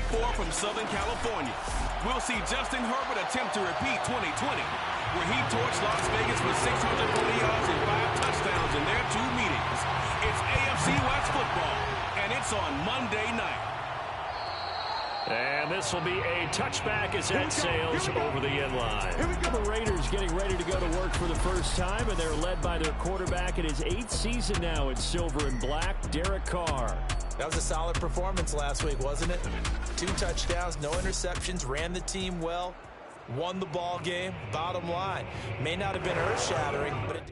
4 from Southern California. We'll see Justin Herbert attempt to repeat 2020, where he torched Las Vegas for 640 yards and 5 touchdowns in their 2 meetings. It's AFC West football, and it's on Monday night. And this will be a touchback as that sails over the end line. The Raiders getting ready to go to work for the first time, and they're led by their quarterback in his 8th season now in silver and black, Derek Carr. That was a solid performance last week, wasn't it? 2 touchdowns, no interceptions, ran the team well, won the ball game. Bottom line, may not have been earth-shattering, but it...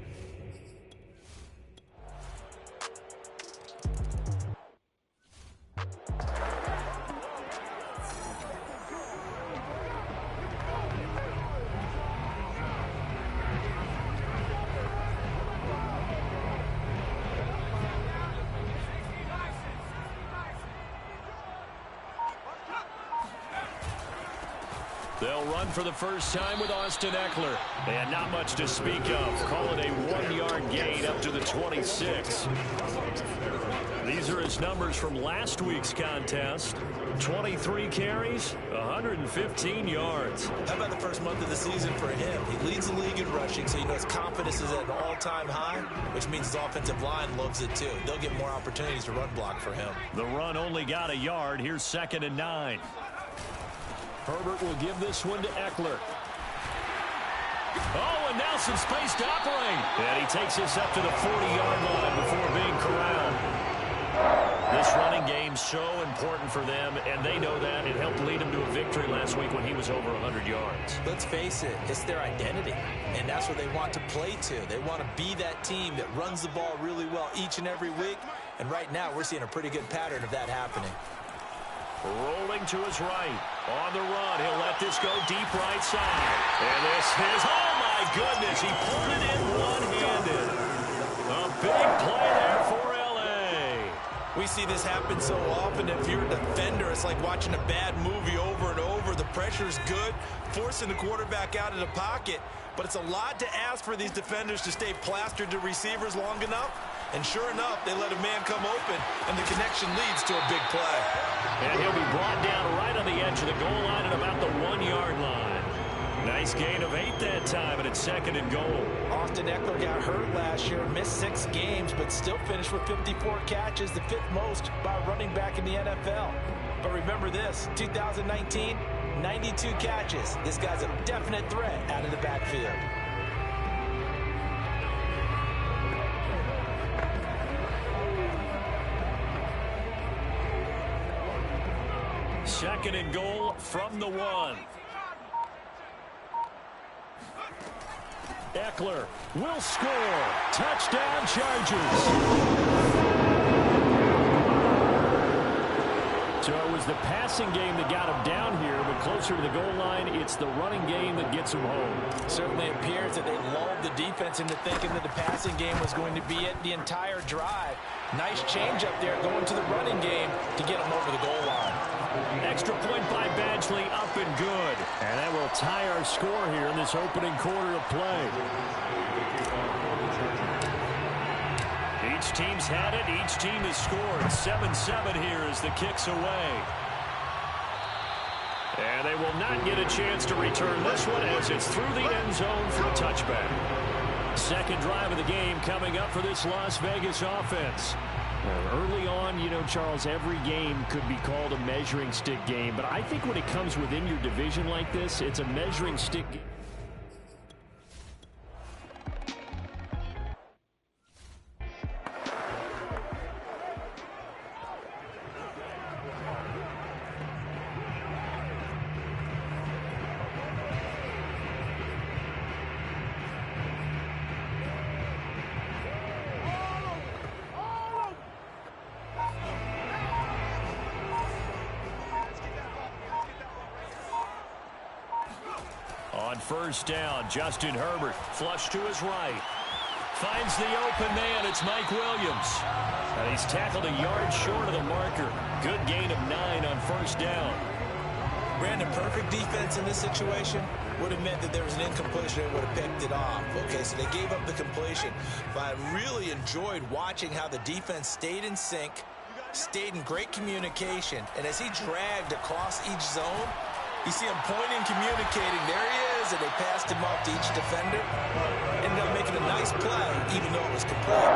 They'll run for the first time with Austin Eckler. And not much to speak of. Call it a 1-yard gain up to the 26. These are his numbers from last week's contest. 23 carries, 115 yards. How about the first month of the season for him? He leads the league in rushing, so you know his confidence is at an all-time high, which means his offensive line loves it too. They'll get more opportunities to run block for him. The run only got a yard. Here's 2nd and 9. Herbert will give this one to Eckler. Oh, and now some space to operate. And he takes this up to the 40-yard line before being corralled. This running game's so important for them, and they know that. It helped lead them to a victory last week when he was over 100 yards. Let's face it, it's their identity, and that's what they want to play to. They want to be that team that runs the ball really well each and every week, and right now we're seeing a pretty good pattern of that happening. Rolling to his right. On the run. He'll let this go deep right side. And this is, oh my goodness, he pulled it in one-handed. A big play there for L.A. We see this happen so often. If you're a defender, it's like watching a bad movie over and over. The pressure's good, forcing the quarterback out of the pocket. But it's a lot to ask for these defenders to stay plastered to receivers long enough. And sure enough, they let a man come open, and the connection leads to a big play. And he'll be brought down right on the edge of the goal line at about the 1-yard line. Nice gain of 8 that time, and it's 2nd and goal. Austin Eckler got hurt last year, missed 6 games, but still finished with 54 catches, the 5th most by a running back in the NFL. But remember this, 2019, 92 catches. This guy's a definite threat out of the backfield. Second and goal from the 1. Eckler will score. Touchdown, Chargers. So it was the passing game that got him down here, but closer to the goal line, it's the running game that gets him home. Certainly appears that they lulled the defense into thinking that the passing game was going to be it the entire drive. Nice change up there going to the running game to get him over the goal line. Extra point by Badgley, up and good. And that will tie our score here in this opening quarter of play. Each team's had it. Each team has scored. 7-7 here as the kick's away. And they will not get a chance to return this one as it's through the end zone for a touchback. Second drive of the game coming up for this Las Vegas offense. Early on, you know, Charles, every game could be called a measuring stick game. But I think when it comes within your division like this, it's a measuring stick game. On first down, Justin Herbert, flush to his right. Finds the open man, it's Mike Williams. And he's tackled a yard short of the marker. Good gain of 9 on first down. Brandon, perfect defense in this situation would have meant that there was an incompletion and would have picked it off. Okay, so they gave up the completion. But I really enjoyed watching how the defense stayed in sync, stayed in great communication. And as he dragged across each zone, you see him pointing, communicating. There he is, and they passed him off to each defender. Ended up making a nice play, even though it was complete.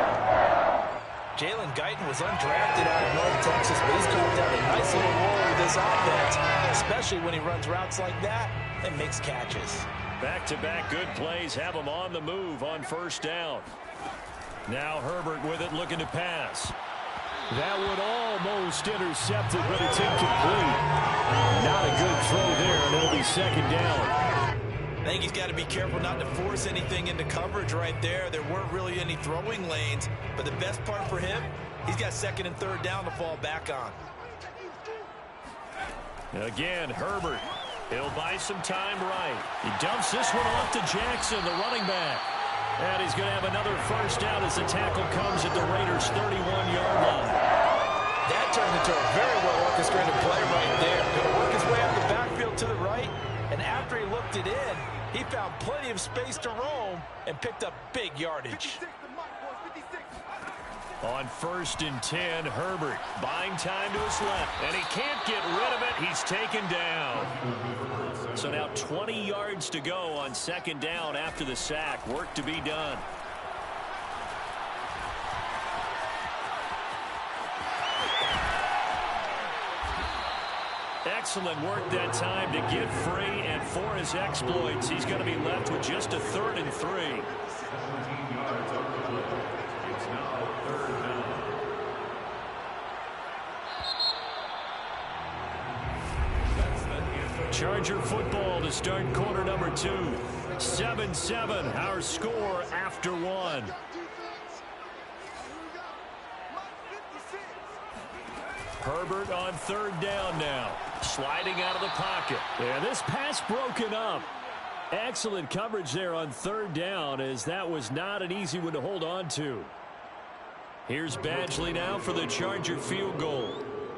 Jalen Guyton was undrafted out of North Texas, but he's carved out a nice little role with this offense, especially when he runs routes like that and makes catches. Back-to-back good plays have him on the move on first down. Now Herbert with it, looking to pass. That one almost intercepted, but it's incomplete. Not a good throw there, and it'll be second down. I think he's got to be careful not to force anything into coverage right there. There weren't really any throwing lanes, but the best part for him, he's got second and third down to fall back on. Again, Herbert. He'll buy some time right. He dumps this one off to Jackson, the running back. And he's going to have another first down as the tackle comes at the Raiders' 31-yard line. That turned into a very well-orchestrated play right there. Going to work his way out the backfield to the right, and after he looked it in, he found plenty of space to roam and picked up big yardage. On 1st and 10, Herbert buying time to his left, and he can't get rid of it. He's taken down. So now 20 yards to go on second down after the sack. Work to be done. Excellent work that time to get free, and for his exploits, he's going to be left with just a 3rd and 3. Charger football to start quarter number 2. 7-7, our score after 1. Herbert on 3rd down now. Sliding out of the pocket. And this pass broken up. Excellent coverage there on 3rd down, as that was not an easy one to hold on to. Here's Badgley now for the Charger field goal.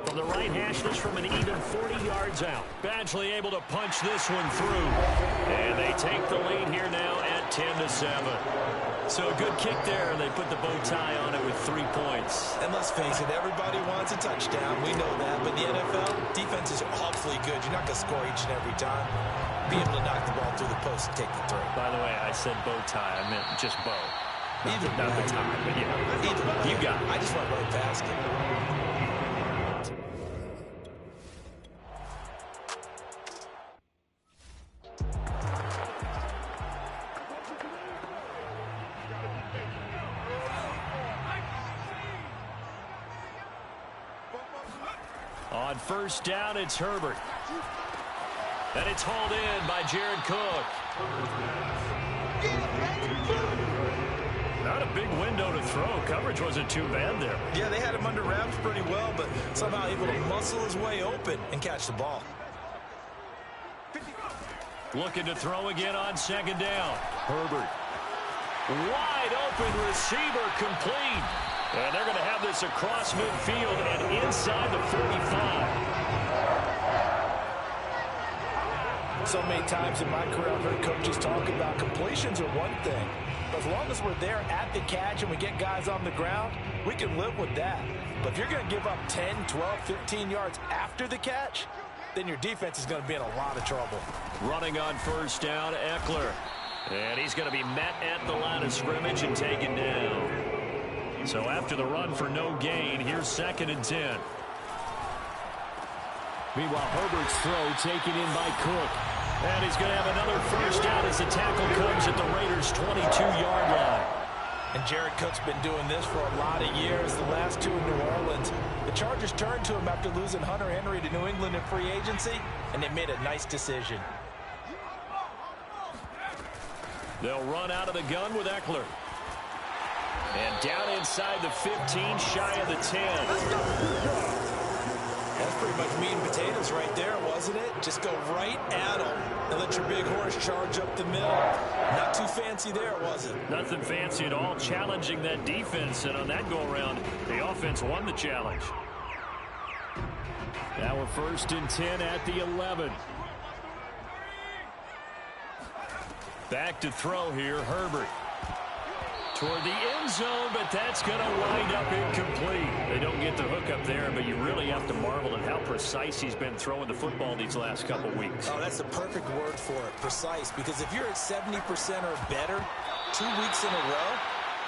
From the right hash, this from an even 40 yards out. Badgley able to punch this one through. And they take the lead here now at 10-7. So a good kick there. They put the bow tie on it with 3 points. And let's face it, everybody wants a touchdown. We know that. But in the NFL, defenses are awfully good. You're not going to score each and every time. Be able to knock the ball through the post and take the throw. By the way, I said bow tie. I meant just bow. Either not the tie, but yeah. Either way. You got it. I just went right past it. On 1st down, it's Herbert. And it's hauled in by Jared Cook. Not a big window to throw. Coverage wasn't too bad there. Yeah, they had him under wraps pretty well, but somehow able to muscle his way open and catch the ball. Looking to throw again on 2nd down. Herbert. Wide open receiver, complete. And they're going to have this across midfield and inside the 45. So many times in my career, I've heard coaches talk about completions are one thing. But as long as we're there at the catch and we get guys on the ground, we can live with that. But if you're going to give up 10, 12, 15 yards after the catch, then your defense is going to be in a lot of trouble. Running on 1st down, Eckler. And he's going to be met at the line of scrimmage and taken down. So after the run for no gain, here's 2nd and 10. Meanwhile, Herbert's throw taken in by Cook. And he's going to have another first down as the tackle comes at the Raiders' 22-yard line. And Jared Cook's been doing this for a lot of years, the last 2 in New Orleans. The Chargers turned to him after losing Hunter Henry to New England in free agency, and they made a nice decision. They'll run out of the gun with Eckler. And down inside the 15, shy of the 10. That's pretty much meat and potatoes right there, wasn't it? Just go right at them and let your big horse charge up the middle. Not too fancy there, was it? Nothing fancy at all, challenging that defense. And on that go-around, the offense won the challenge. Now we're 1st and 10 at the 11. Back to throw here, Herbert. toward the end zone, but that's going to wind up incomplete. They don't get the hook up there, but you really have to marvel at how precise he's been throwing the football these last couple weeks. Oh, that's the perfect word for it, precise, because if you're at 70% or better 2 weeks in a row,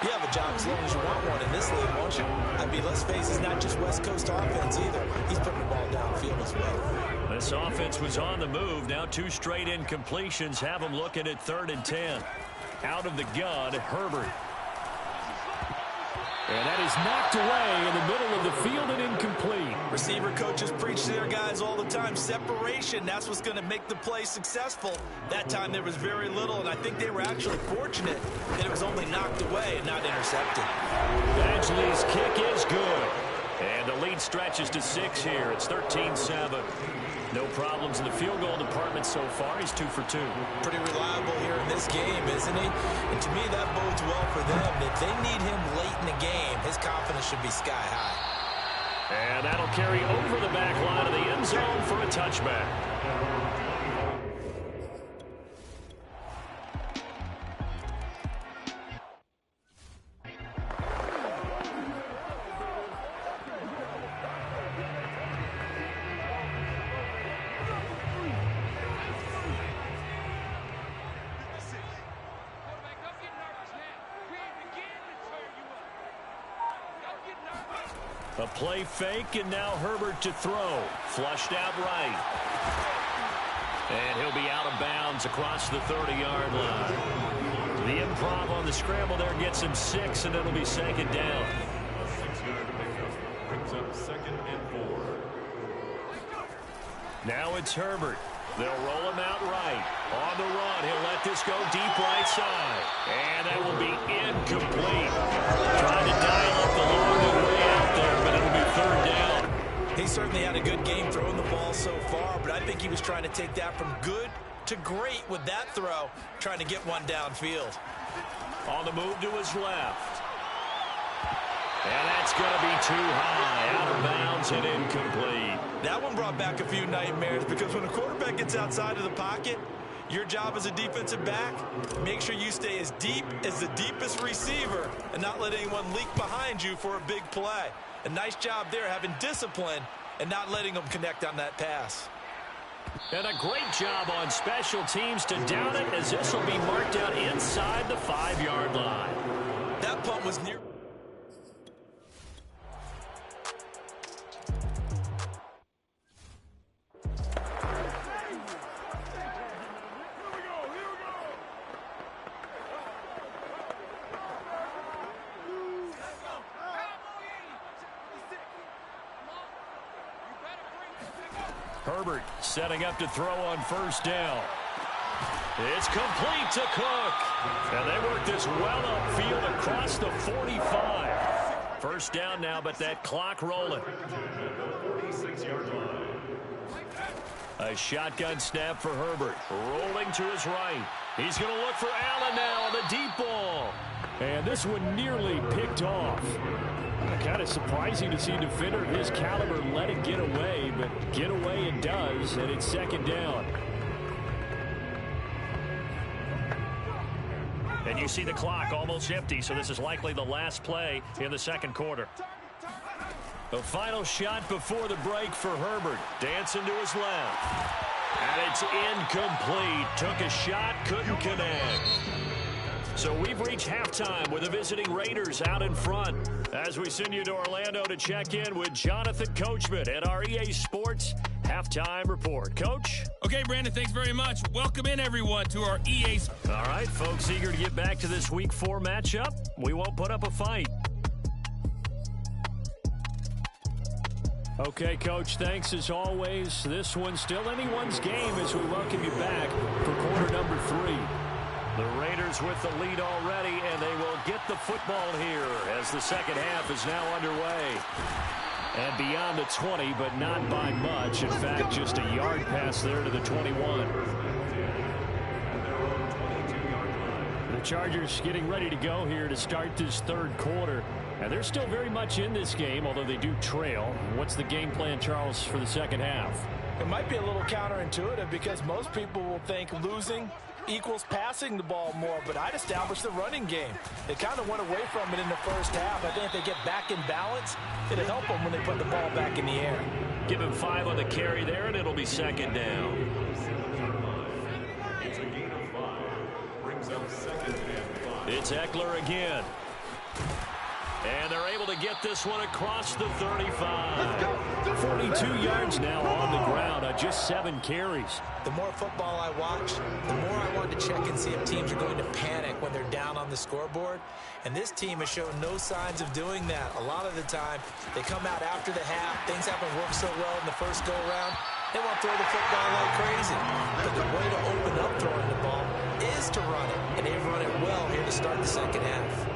you have a job as long as you want one in this league, won't you? I mean, let's face it, it's not just West Coast offense either. He's putting the ball downfield as well. This offense was on the move. Now 2 straight incompletions have them looking at 3rd and 10. Out of the gun, Herbert. And that is knocked away in the middle of the field and incomplete. Receiver coaches preach to their guys all the time. Separation, that's what's going to make the play successful. That time there was very little, and I think they were actually fortunate that it was only knocked away and not intercepted. Badgley's kick is good. And the lead stretches to 6 here. It's 13-7. No problems in the field goal department so far. He's 2 for 2. Pretty reliable here in this game, isn't he? And to me, that bodes well for them. If they need him late in the game, his confidence should be sky high. And that'll carry over the back line of the end zone for a touchback. A play fake, and now Herbert to throw. Flushed out right. And he'll be out of bounds across the 30-yard line. The improv on the scramble there gets him 6, and it'll be 2nd down. 6-yard pickup brings up 2nd and 4. Now it's Herbert. They'll roll him out right. On the run, he'll let this go deep right side. And that will be incomplete. Trying to dial up the long way out there, but it'll be 3rd down. He certainly had a good game throwing the ball so far, but I think he was trying to take that from good to great with that throw, trying to get one downfield. On the move to his left. And that's going to be too high, out of bounds and incomplete. That one brought back a few nightmares because when a quarterback gets outside of the pocket, your job as a defensive back, make sure you stay as deep as the deepest receiver and not let anyone leak behind you for a big play. A nice job there having discipline and not letting them connect on that pass. And a great job on special teams to down it, as this will be marked out inside the 5-yard line. That punt was near. Herbert setting up to throw on 1st down. It's complete to Cook. And they work this well upfield across the 45. 1st down now, but that clock rolling. 46-yard line. A shotgun snap for Herbert. Rolling to his right. He's going to look for Allen now on the deep ball. And this one nearly picked off. Kind of surprising to see a defender of his caliber let it get away, but get away it does, and it's 2nd down. And you see the clock almost empty, so this is likely the last play in the 2nd quarter. The final shot before the break for Herbert. Dancing to his left. And it's incomplete. Took a shot, couldn't connect. So we've reached halftime with the visiting Raiders out in front. As we send you to Orlando to check in with Jonathan Coachman at our EA Sports Halftime Report. Coach? Okay, Brandon, thanks very much. Welcome in, everyone, to our EA. All right, folks, eager to get back to this Week 4 matchup. We won't put up a fight. Okay, Coach, thanks as always. This one's still anyone's game as we welcome you back for quarter number 3. The Raiders with the lead already, and they will get the football here as the 2nd half is now underway. And beyond the 20, but not by much. In fact, just a yard pass there to the 21. The Chargers getting ready to go here to start this 3rd quarter. And they're still very much in this game, although they do trail. What's the game plan, Charles, for the 2nd half? It might be a little counterintuitive because most people will think losing equals passing the ball more, but I'd establish the running game. They kind of went away from it in the first half. I think if they get back in balance, it'll help them when they put the ball back in the air. Give him 5 on the carry there, and it'll be second down. It's Eckler again. And they're able to get this one across the 35. 42 yards now on the ground on just 7 carries. The more football I watch, the more I want to check and see if teams are going to panic when they're down on the scoreboard. And this team has shown no signs of doing that. A lot of the time, they come out after the half. Things haven't worked so well in the first go-around. They want to throw the football like crazy. But the way to open up throwing the ball is to run it. And they've run it well here to start the second half.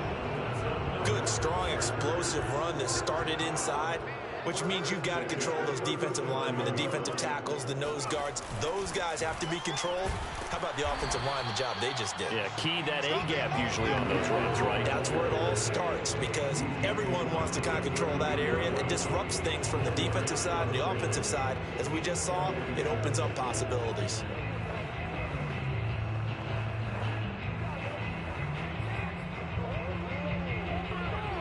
Good, strong, explosive run that started inside, which means you've got to control those defensive linemen, the defensive tackles, the nose guards. Those guys have to be controlled. How about the offensive line, the job they just did? Yeah, key that A-gap usually on those runs, right? That's where it all starts, because everyone wants to kind of control that area. It disrupts things from the defensive side and the offensive side. As we just saw, it opens up possibilities.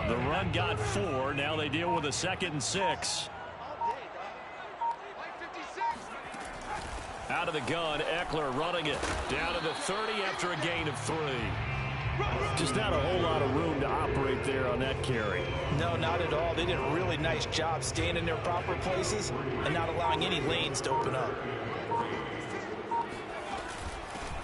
The run got 4. Now they deal with a 2nd and 6. Out of the gun, Eckler running it. Down to the 30 after a gain of 3. Just not a whole lot of room to operate there on that carry. No, not at all. They did a really nice job staying in their proper places and not allowing any lanes to open up.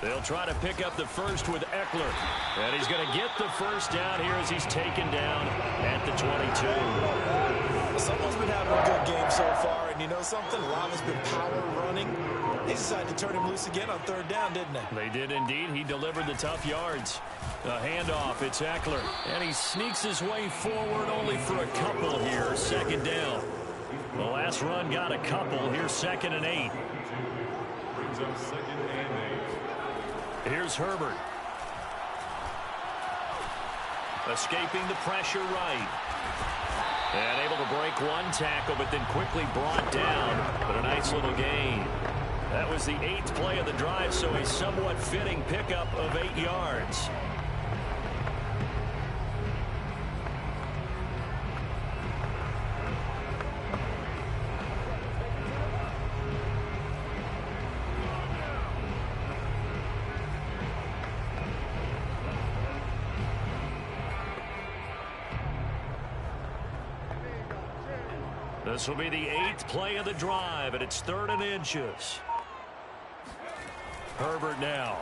They'll try to pick up the first with Eckler. And he's going to get the first down here as he's taken down at the 22. Someone's been having a good game so far, and you know something? A lot has been power running. They decided to turn him loose again on 3rd down, didn't they? They did indeed. He delivered the tough yards. A handoff, it's Eckler. And he sneaks his way forward only for a couple here. 2nd down. The last run got a couple. Here's 2nd and 8. Brings up 2nd and 8. Here's Herbert. Escaping the pressure right. And able to break one tackle, but then quickly brought down. But a nice little gain. That was the 8th play of the drive, so a somewhat fitting pickup of 8 yards. This will be the 8th play of the drive, and it's 3rd and inches. Herbert now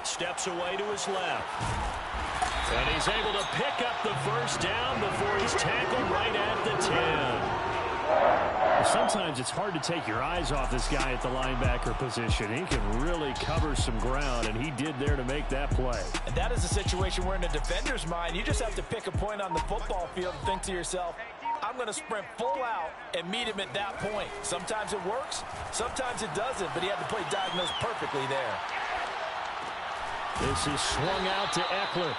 steps away to his left. And he's able to pick up the first down before he's tackled right at the 10. Sometimes it's hard to take your eyes off this guy at the linebacker position. He can really cover some ground, and he did there to make that play. And that is a situation where in the defender's mind, you just have to pick a point on the football field and think to yourself, I'm going to sprint full out and meet him at that point. Sometimes it works, sometimes it doesn't, but he had to play diagnosed perfectly there. This is swung out to Eckler.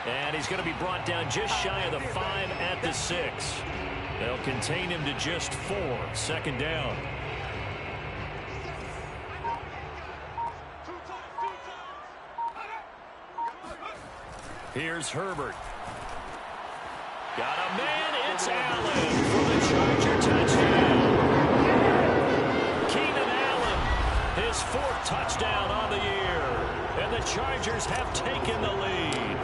And he's going to be brought down just shy of the 5 at the 6. They'll contain him to just 4. 2nd down. Here's Herbert. Got a man, it's Allen for the Charger touchdown. Keenan Allen, his 4th touchdown on the year. And the Chargers have taken the lead.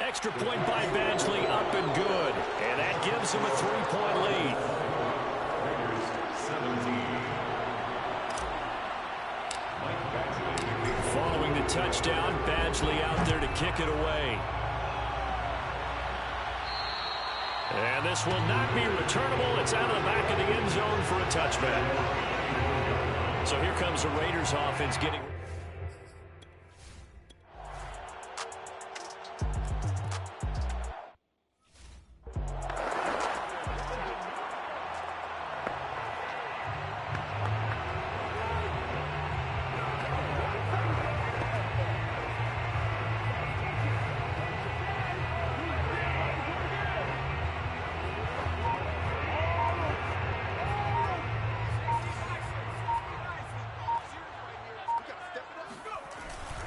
Extra point by Badgley, up and good. And that gives him a 3-point lead. Following the touchdown, Badgley out there to kick it away. And this will not be returnable. It's out of the back of the end zone for a touchback. So here comes the Raiders offense getting...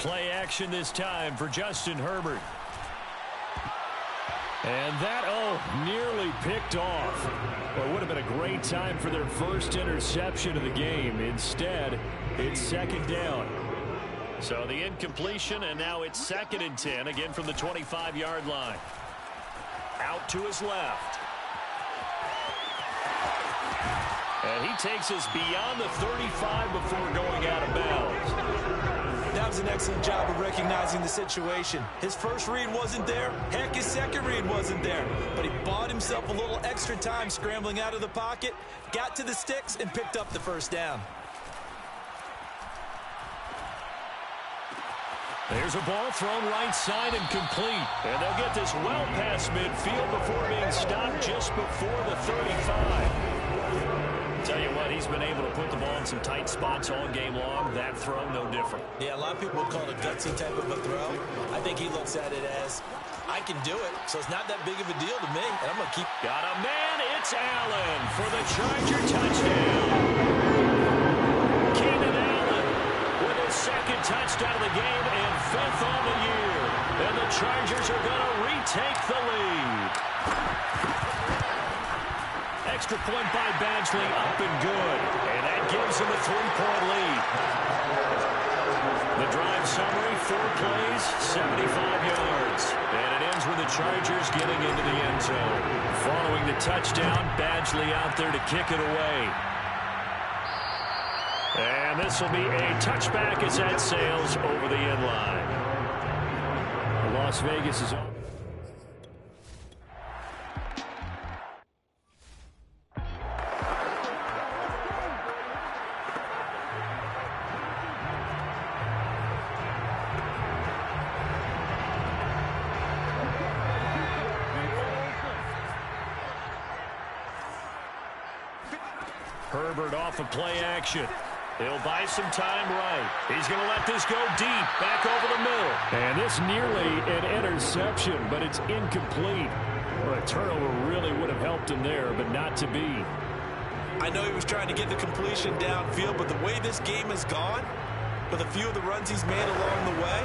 Play action this time for Justin Herbert. And that, nearly picked off. Well, it would have been a great time for their first interception of the game. Instead, it's second down. So the incompletion, and now it's 2nd and 10, again from the 25-yard line. Out to his left. And he takes us beyond the 35 before going out of bounds. That was an excellent job of recognizing the situation. His first read wasn't there. Heck, his second read wasn't there. But he bought himself a little extra time scrambling out of the pocket, got to the sticks, and picked up the first down. There's a ball thrown right side and complete. And they'll get this well past midfield before being stopped just before the 35. Tell you what, he's been able to put the ball in some tight spots all game long. That throw, no different. Yeah, a lot of people would call it a gutsy type of a throw. I think he looks at it as, I can do it, so it's not that big of a deal to me, and I'm going to keep... Got a man, it's Allen for the Charger touchdown. Keenan Allen with his 2nd touchdown of the game and 5th on the year. And the Chargers are going to retake the lead. Extra point by Badgley, up and good. And that gives them a 3-point lead. The drive summary, 4 plays, 75 yards. And it ends with the Chargers getting into the end zone. Following the touchdown, Badgley out there to kick it away. And this will be a touchback as that sails over the end line. Las Vegas is on. Herbert off of play action. He'll buy some time right. He's going to let this go deep, back over the middle. And this nearly an interception, but it's incomplete. Well, a turnover really would have helped him there, but not to be. I know he was trying to get the completion downfield, but the way this game has gone, with a few of the runs he's made along the way,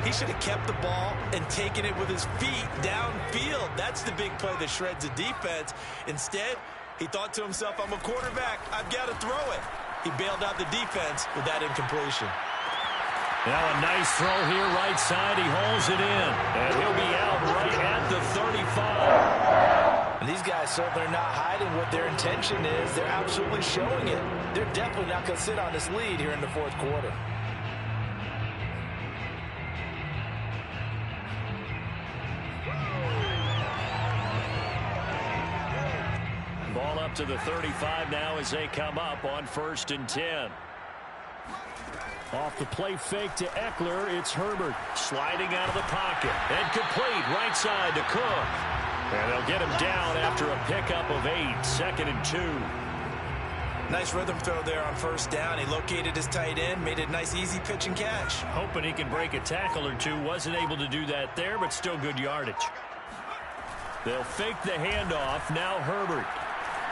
he should have kept the ball and taken it with his feet downfield. That's the big play that shreds the defense. Instead, he thought to himself, I'm a quarterback. I've got to throw it. He bailed out the defense with that incompletion. Now a nice throw here, right side. He hauls it in. And he'll be out right at the 35. And these guys certainly are not hiding what their intention is. They're absolutely showing it. They're definitely not going to sit on this lead here in the 4th quarter. Ball up to the 35 now as they come up on 1st and 10. Off the play fake to Eckler, it's Herbert. Sliding out of the pocket. And complete, right side to Cook. And they'll get him down after a pickup of 8, 2nd and 2. Nice rhythm throw there on 1st down. He located his tight end, made it a nice easy pitch and catch. Hoping he can break a tackle or two. Wasn't able to do that there, but still good yardage. They'll fake the handoff. Now Herbert.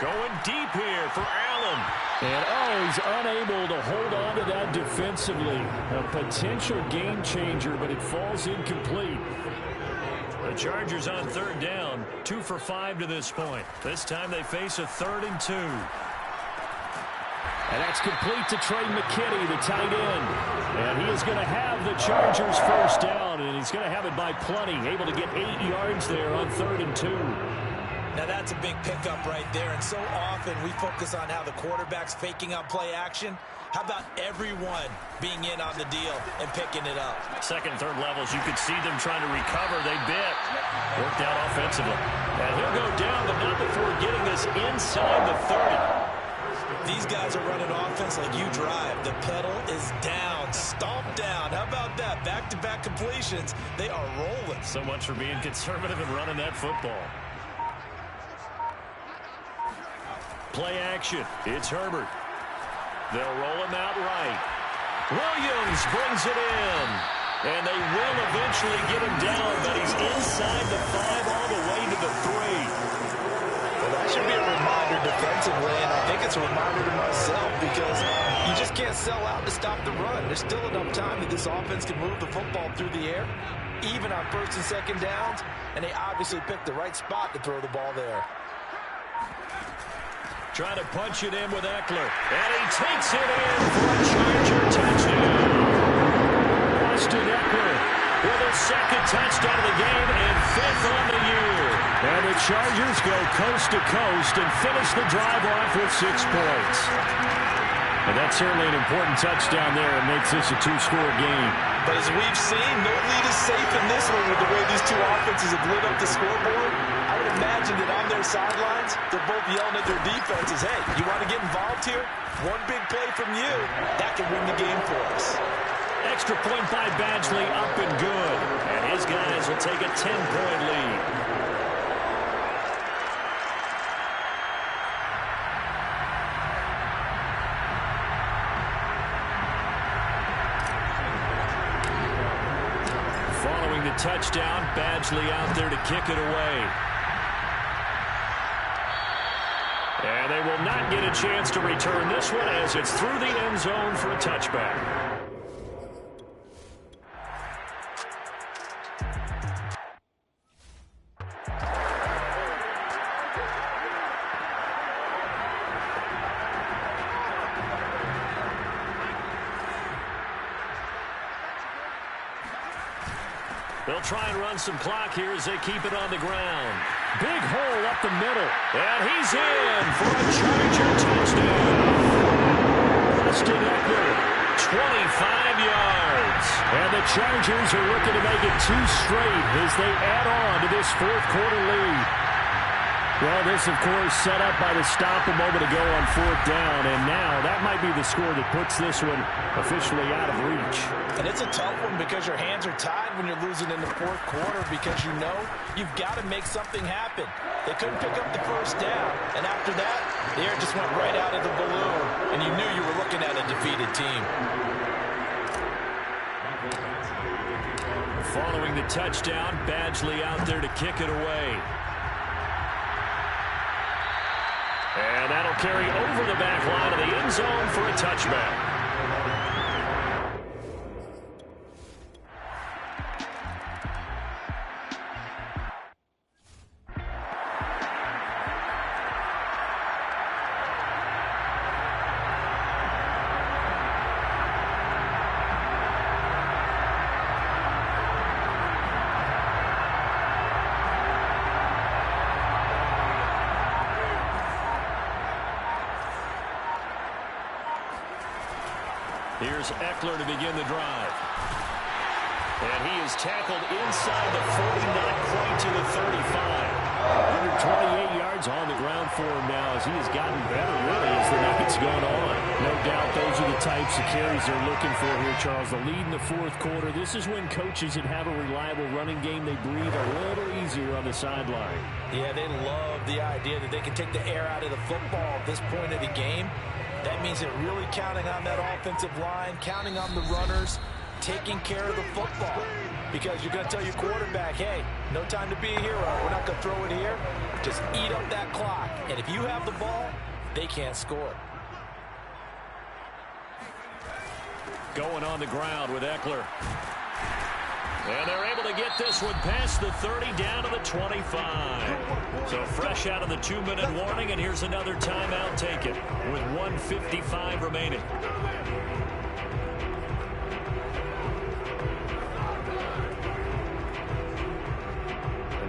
Going deep here for Allen. And, he's unable to hold on to that defensively. A potential game changer, but it falls incomplete. The Chargers on 3rd down, 2 for 5 to this point. This time they face a 3rd and 2. And that's complete to Trey McKinney, the tight end. And he is going to have the Chargers 1st down, and he's going to have it by plenty. Able to get 8 yards there on 3rd and 2. Now that's a big pickup right there, and so often we focus on how the quarterback's faking out play action. How about everyone being in on the deal and picking it up? 2nd, 3rd levels, you could see them trying to recover. They bit. Worked out offensively. And he'll go down, but not before getting this inside the 30. These guys are running offense like you drive. The pedal is down, stomped down. How about that? Back-to-back completions. They are rolling. So much for being conservative and running that football. Play action. It's Herbert. They'll roll him out right. Williams brings it in. And they will eventually get him down, but he's inside the 5 all the way to the 3. Well, that should be a reminder defensively, and I think it's a reminder to myself because You just can't sell out to stop the run. There's still enough time that this offense can move the football through the air, even on first and second downs, and they obviously picked the right spot to throw the ball there. Trying to punch it in with Eckler. And he takes it in for a Charger touchdown. Austin Eckler with his second touchdown of the game and 5th on the year. And the Chargers go coast to coast and finish the drive off with 6 points. And that's certainly an important touchdown there. It makes this a 2-score game. But as we've seen, no lead is safe in this one with the way these two offenses have lit up the scoreboard. I would imagine that on their sidelines, they're both yelling at their defenses, hey, you want to get involved here? One big play from you, that can win the game for us. Extra point by Badgley, up and good. And his guys will take a 10-point lead. Following the touchdown, Badgley out there to kick it away. And they will not get a chance to return this one as it's through the end zone for a touchback. They'll try and run some clock here as they keep it on the ground. Big hole up the middle. And he's in for a Charger touchdown. Austin Eckler, 25 yards. And the Chargers are looking to make it 2 straight as they add on to this 4th quarter lead. Well, this, of course, set up by the stop a moment ago on 4th down, and now that might be the score that puts this one officially out of reach. And it's a tough one because your hands are tied when you're losing in the 4th quarter because you know you've got to make something happen. They couldn't pick up the first down, and after that, the air just went right out of the balloon, and you knew you were looking at a defeated team. Following the touchdown, Badgley out there to kick it away. And that'll carry over the back line of the end zone for a touchback. Here's Eckler to begin the drive. And he is tackled inside the 40, not quite to the 35. 128 yards on the ground for him now as he has gotten better, really, as the night's gone on. No doubt those are the types of carries they're looking for here, Charles. The lead in the 4th quarter. This is when coaches that have a reliable running game, they breathe a little easier on the sideline. Yeah, they love the idea that they can take the air out of the football at this point of the game. That means they're really counting on that offensive line, counting on the runners, taking care of the football. Because you're going to tell your quarterback, hey, no time to be a hero. We're not going to throw it here. Just eat up that clock. And if you have the ball, they can't score. Going on the ground with Eckler. And they're able to get this one past the 30 down to the 25. So fresh out of the 2-minute warning, and here's another timeout taken with 1:55 remaining.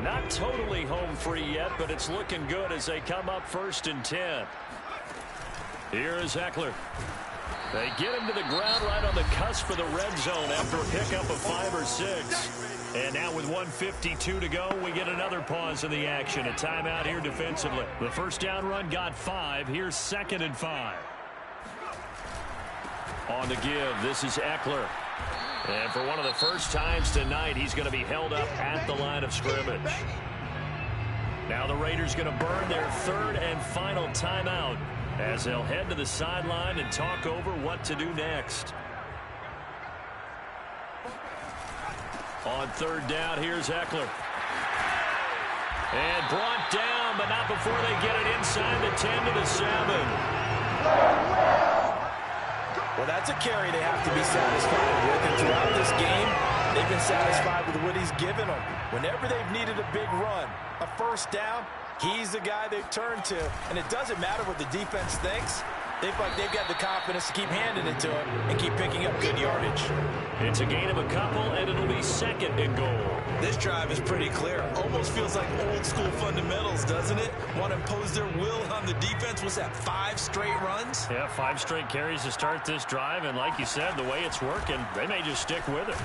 Not totally home free yet, but it's looking good as they come up 1st and 10. Here is Eckler. They get him to the ground right on the cusp of the red zone after a pickup of 5 or 6. And now with 1:52 to go, we get another pause in the action. A timeout here defensively. The first down run got 5. Here's 2nd and 5. On the give, this is Eckler. And for one of the first times tonight, he's going to be held up at the line of scrimmage. Now the Raiders going to burn their 3rd and final timeout as they'll head to the sideline and talk over what to do next. On 3rd down, here's Eckler. And brought down, but not before they get it inside the 10 to the 7. That's a carry they have to be satisfied with. And throughout this game, they've been satisfied with what he's given them. Whenever they've needed a big run, a first down, he's the guy they've turned to. And it doesn't matter what the defense thinks. They feel like they've got the confidence to keep handing it to him and keep picking up good yardage. It's a gain of a couple, and it'll be 2nd and goal. This drive is pretty clear. Almost feels like old school fundamentals, doesn't it? Want to impose their will on the defense. What's that, 5 straight runs? Yeah, 5 straight carries to start this drive, and like you said, the way it's working, they may just stick with it.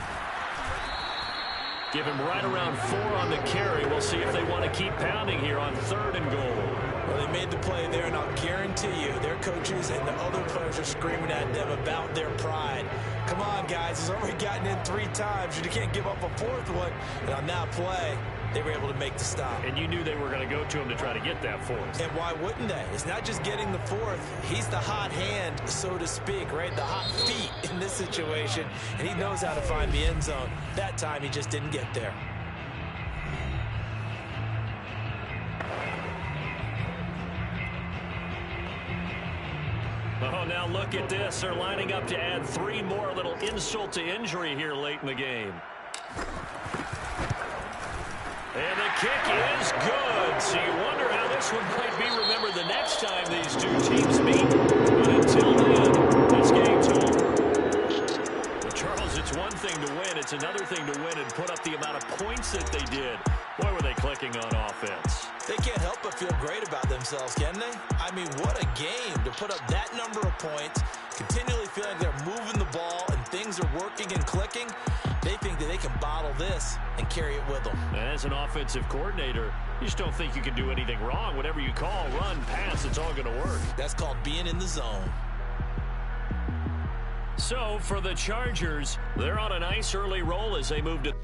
Give him right around 4 on the carry. We'll see if they want to keep pounding here on 3rd and goal. Well, they made the play there, and I'll guarantee you their coaches and the other players are screaming at them about their pride. Come on, guys. He's already gotten in 3 times. You can't give up a 4th one. And on that play, they were able to make the stop. And you knew they were going to go to him to try to get that 4th. And why wouldn't they? It's not just getting the 4th. He's the hot hand, so to speak, right? The hot feet in this situation. And he knows how to find the end zone. That time, he just didn't get there. Oh, now look at this. They're lining up to add 3 more, a little insult to injury here late in the game. And the kick is good. So you wonder how this one might be remembered the next time these two teams meet. But until then, this game's over. Well, Charles, it's one thing to win. It's another thing to win and put up the amount of points that they did. Boy, were they clicking on offense. They can't help but feel great about themselves, can they? I mean, what a game to put up that number of points, continually feeling like they're moving the ball and things are working and clicking. They think that they can bottle this and carry it with them. And as an offensive coordinator, you just don't think you can do anything wrong. Whatever you call, run, pass, it's all going to work. That's called being in the zone. So for the Chargers, they're on a nice early roll as they move to...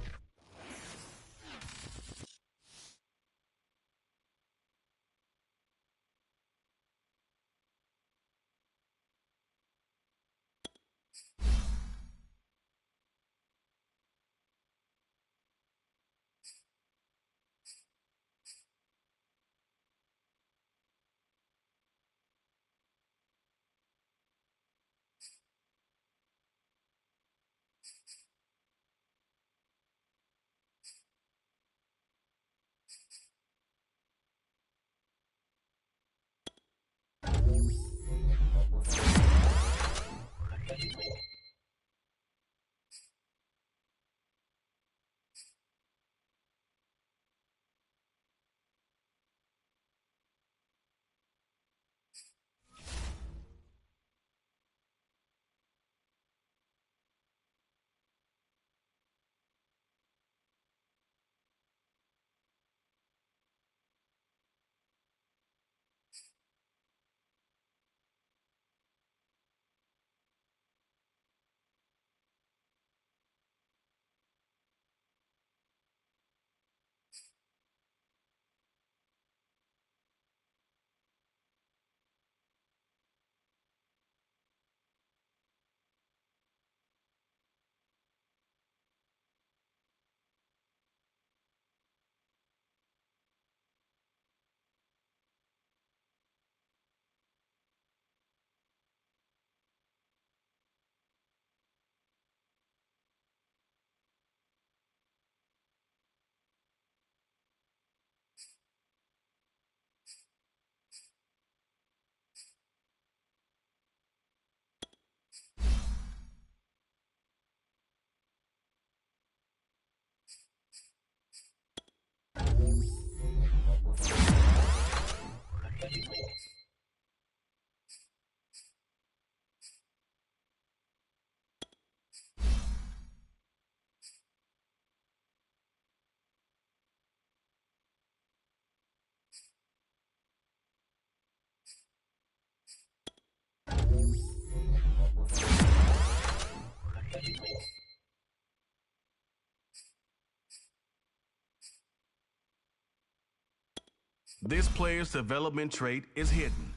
This player's development trait is hidden.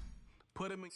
Put him in...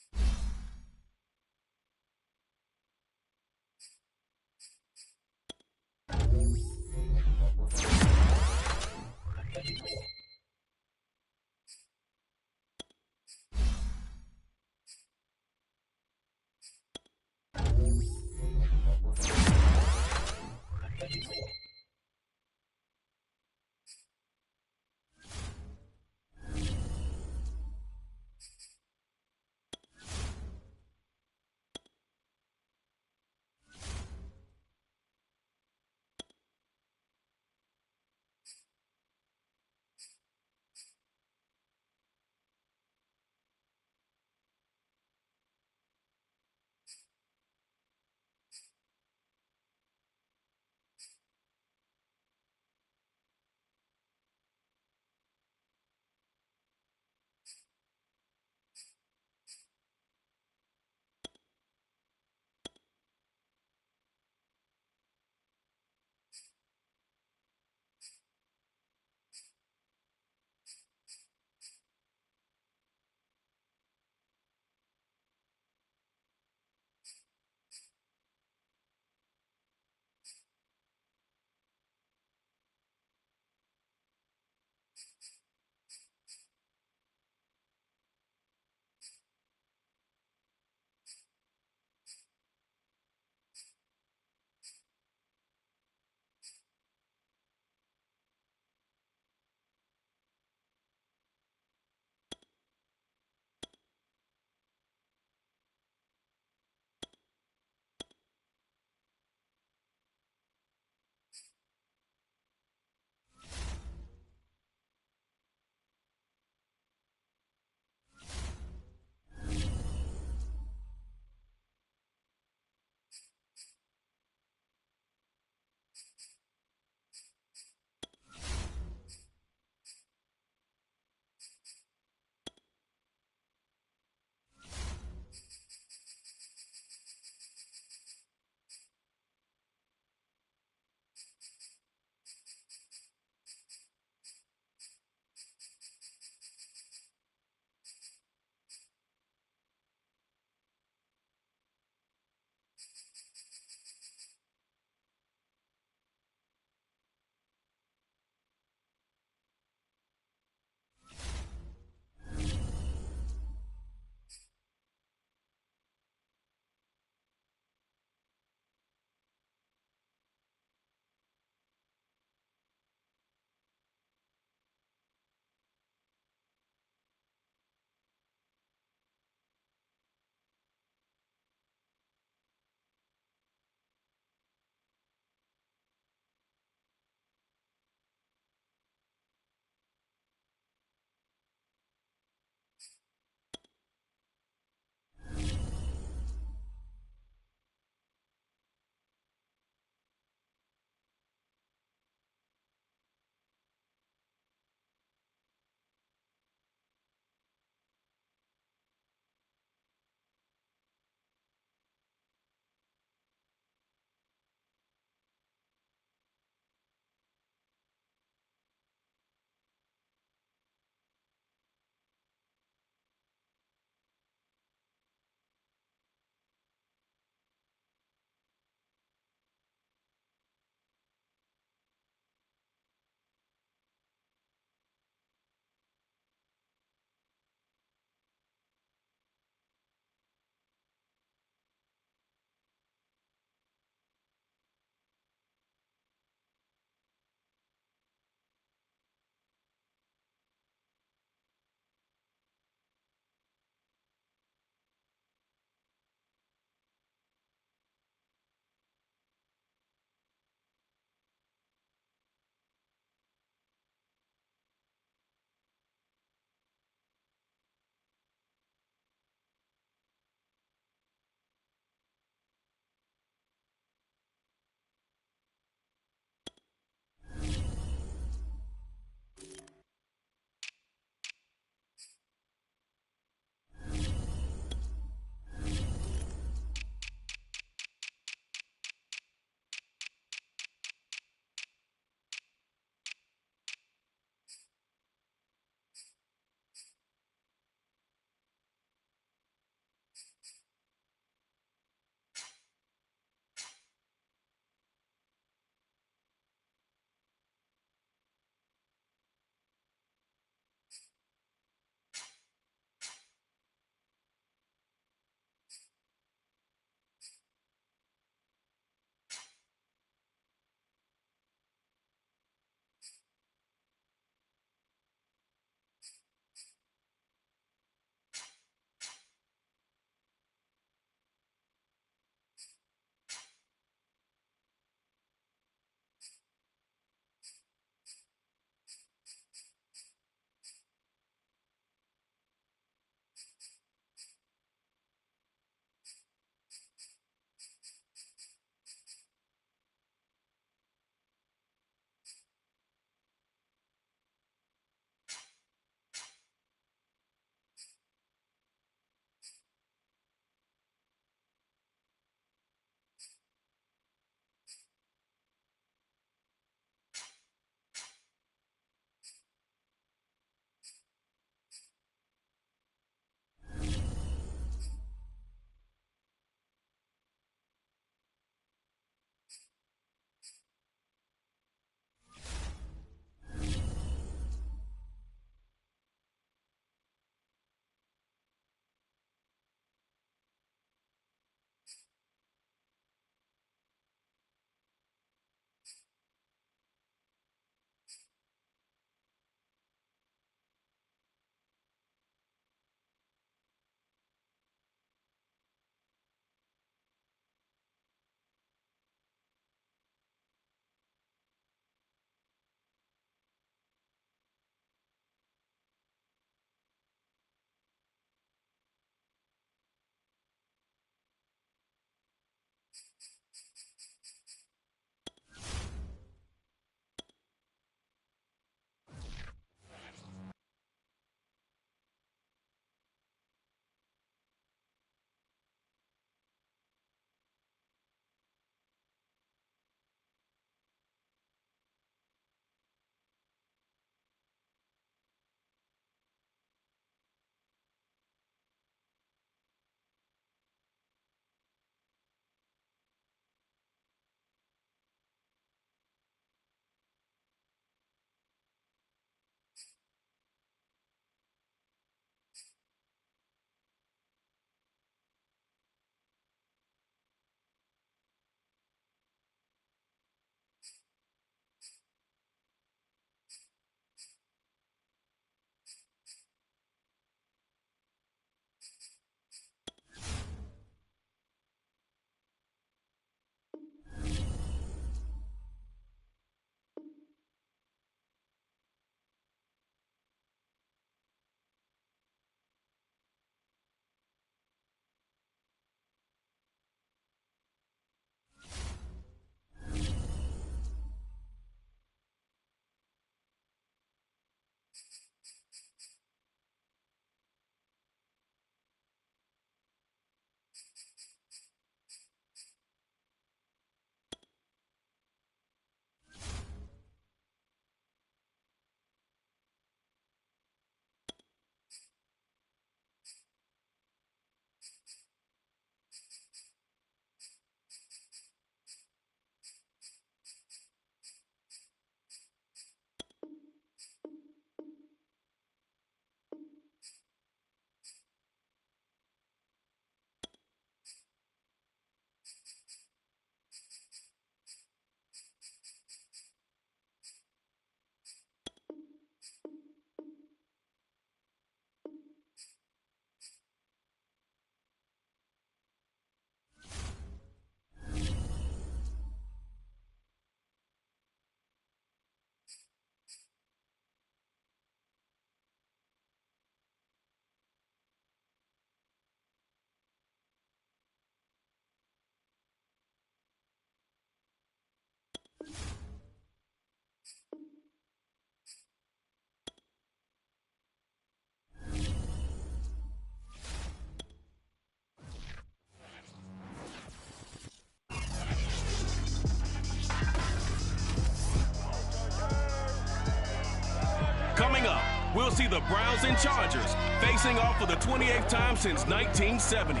we'll see the Browns and Chargers facing off for the 28th time since 1970.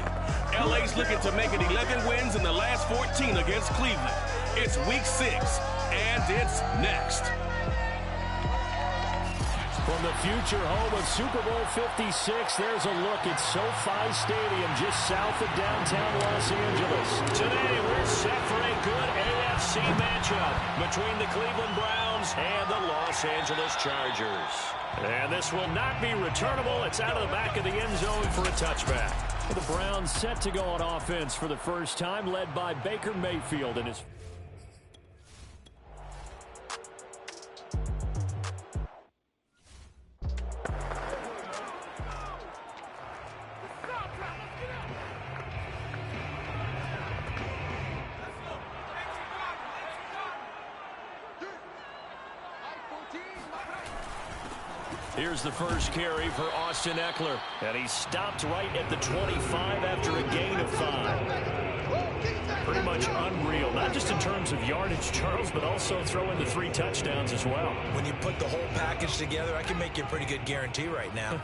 LA's looking to make it 11 wins in the last 14 against Cleveland. It's Week 6, and it's next. From the future home of Super Bowl 56, there's a look at SoFi Stadium just south of downtown Los Angeles. Today, we're set for a good AFC matchup between the Cleveland Browns and the Los Angeles Chargers. And this will not be returnable. It's out of the back of the end zone for a touchback. The Browns set to go on offense for the first time, led by Baker Mayfield and his... Here's the first carry for Austin Eckler. And he stopped right at the 25 after a gain of 5. Pretty much unreal, not just in terms of yardage, Charles, but also throwing the 3 touchdowns as well. When you put the whole package together, I can make you a pretty good guarantee right now.